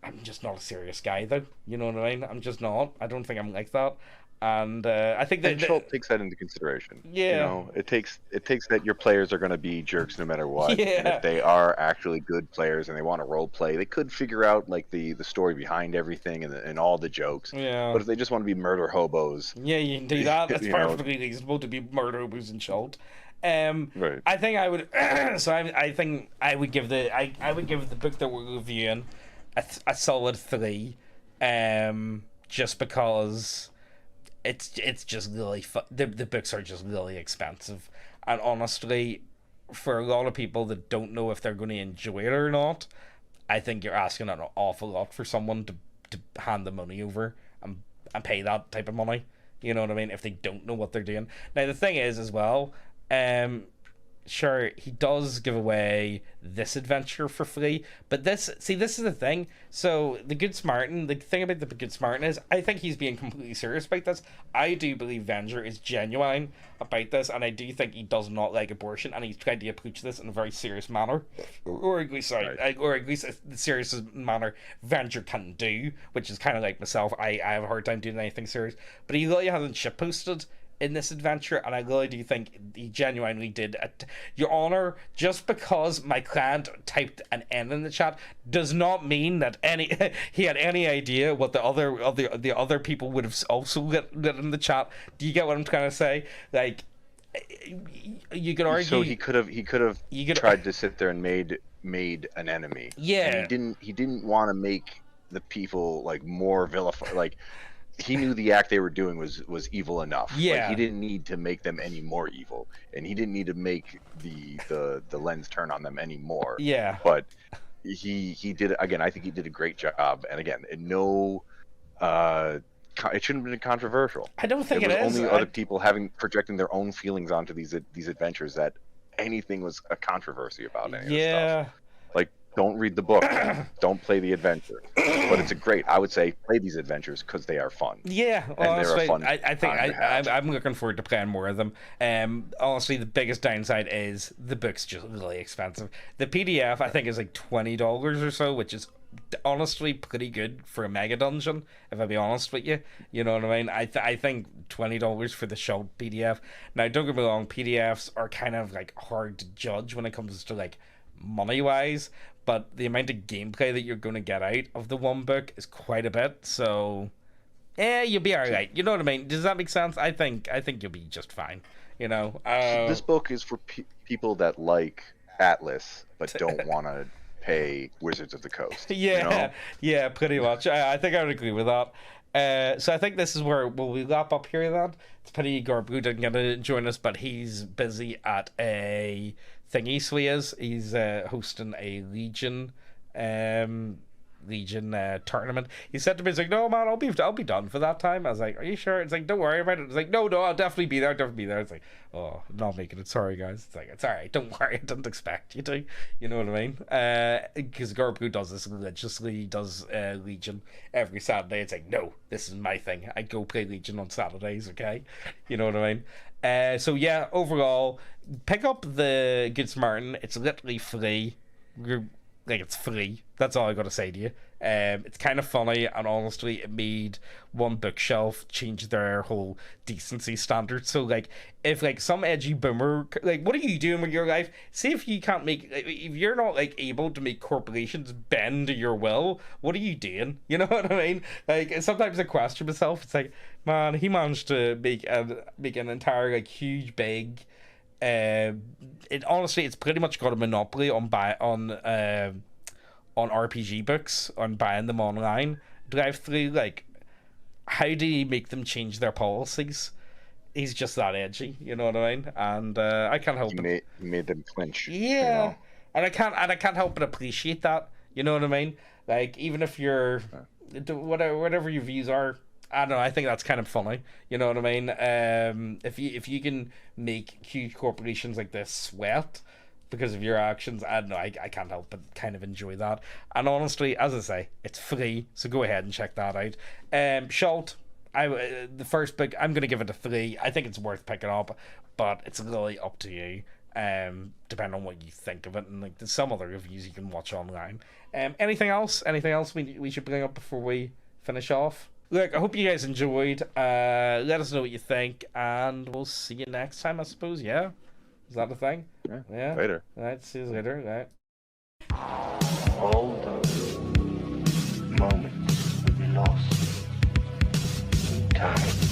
I'm just not a serious guy though. You know what I mean? I'm just not. I don't think I'm like that. And I think that Schultz takes that into consideration. Yeah, it takes that your players are going to be jerks no matter what. Yeah. And if they are actually good players and they want to role play, they could figure out like the story behind everything and all the jokes. Yeah. But if they just want to be murder hobos, yeah, you can do that. That's perfectly reasonable to be murder hobos and Schultz. Right. I think I would. So I think I would give I would give the book that we're reviewing a solid 3, just because it's just really the books are just really expensive, and honestly, for a lot of people that don't know if they're going to enjoy it or not, I think you're asking an awful lot for someone to hand the money over and pay that type of money. You know what I mean? If they don't know what they're doing. Now the thing is as well, sure, he does give away this adventure for free, but this is the thing. So the Good Samaritan, the thing about the Good Samaritan is, I think he's being completely serious about this. I do believe Venger is genuine about this, and I do think he does not like abortion, and he's tried to approach this in a very serious manner, or at least a serious manner Venger can do, which is kind of like myself. I have a hard time doing anything serious, but he really hasn't shitposted in this adventure, and I really do think he genuinely did. Your Honor, just because my client typed an N in the chat does not mean that he had any idea what the other people would have also written in the chat. Do you get what I'm trying to say? Like, you could argue. So he could have tried to sit there and made an enemy. Yeah. And he didn't want to make the people like more vilified. Like, he knew the act they were doing was evil enough. Yeah. Like, he didn't need to make them any more evil, and he didn't need to make the lens turn on them anymore. Yeah. But he did, again, I think he did a great job. And again, it shouldn't have been controversial. I don't think it was it is. only other people projecting their own feelings onto these adventures that anything was a controversy about any of this stuff. Like, don't read the book, don't play the adventure. But it's I would say, play these adventures because they are fun. Yeah, and honestly, they're a fun I think time to have. I'm looking forward to playing more of them. Honestly, the biggest downside is the book's just really expensive. The PDF I think is like $20 or so, which is honestly pretty good for a mega dungeon, if I be honest with you. You know what I mean? I think $20 for the short PDF. Now, don't get me wrong, PDFs are kind of like hard to judge when it comes to like money wise, but the amount of gameplay that you're going to get out of the one book is quite a bit. So you'll be all right. You know what I mean? Does that make sense? I think you'll be just fine. You know, this book is for people that like Atlas but don't want to pay Wizards of the Coast. Yeah, you know? Yeah, pretty much. I think I would agree with that. So I think this is where we wrap up here then. It's pity Garbu didn't get to join us, but he's busy at a thingy, so he is. He's hosting a Legion tournament. He said to me, he's like, no man, I'll be done for that time. I was like, are you sure? It's like, don't worry about it. It's like, no, I'll definitely be there. It's like, oh, I'm not making it, sorry guys. It's like, it's all right, don't worry, I didn't expect you to, you know what I mean? Because Garbu does this religiously. He does Legion every Saturday. It's like, no, this is my thing, I go play Legion on Saturdays, okay? You know what I mean? So yeah, overall, pick up the Good Syma'arian. It's literally free. It's free. That's all I gotta say to you. It's kind of funny, and honestly, it made One Bookshelf change their whole decency standards. So, like, if like some edgy boomer, like, what are you doing with your life? See if you can't make, if you're not like able to make corporations bend to your will, what are you doing? You know what I mean? Like, sometimes I question myself. It's like, man, he managed to make an entire like huge big. It honestly, it's pretty much got a monopoly on RPG books, on buying them online. Drive through, like, how do you make them change their policies? He's just that edgy, you know what I mean? And I can't help it. He made them clinch. Yeah, you know? and I can't help but appreciate that. You know what I mean? Like, even if you're whatever your views are, I don't know, I think that's kind of funny. You know what I mean? If you can make huge corporations like this sweat because of your actions, I don't know, I can't help but kind of enjoy that. And honestly, as I say, it's free, so go ahead and check that out. Schult, the first book, I'm gonna give it a 3. I think it's worth picking up, but it's really up to you. Depending on what you think of it, and like there's some other reviews you can watch online. Anything else we should bring up before we finish off? Look, I hope you guys enjoyed. Let us know what you think, and we'll see you next time, I suppose. Yeah, is that the thing? Yeah. Later. All right, see you later. All right. All those moments lost in time.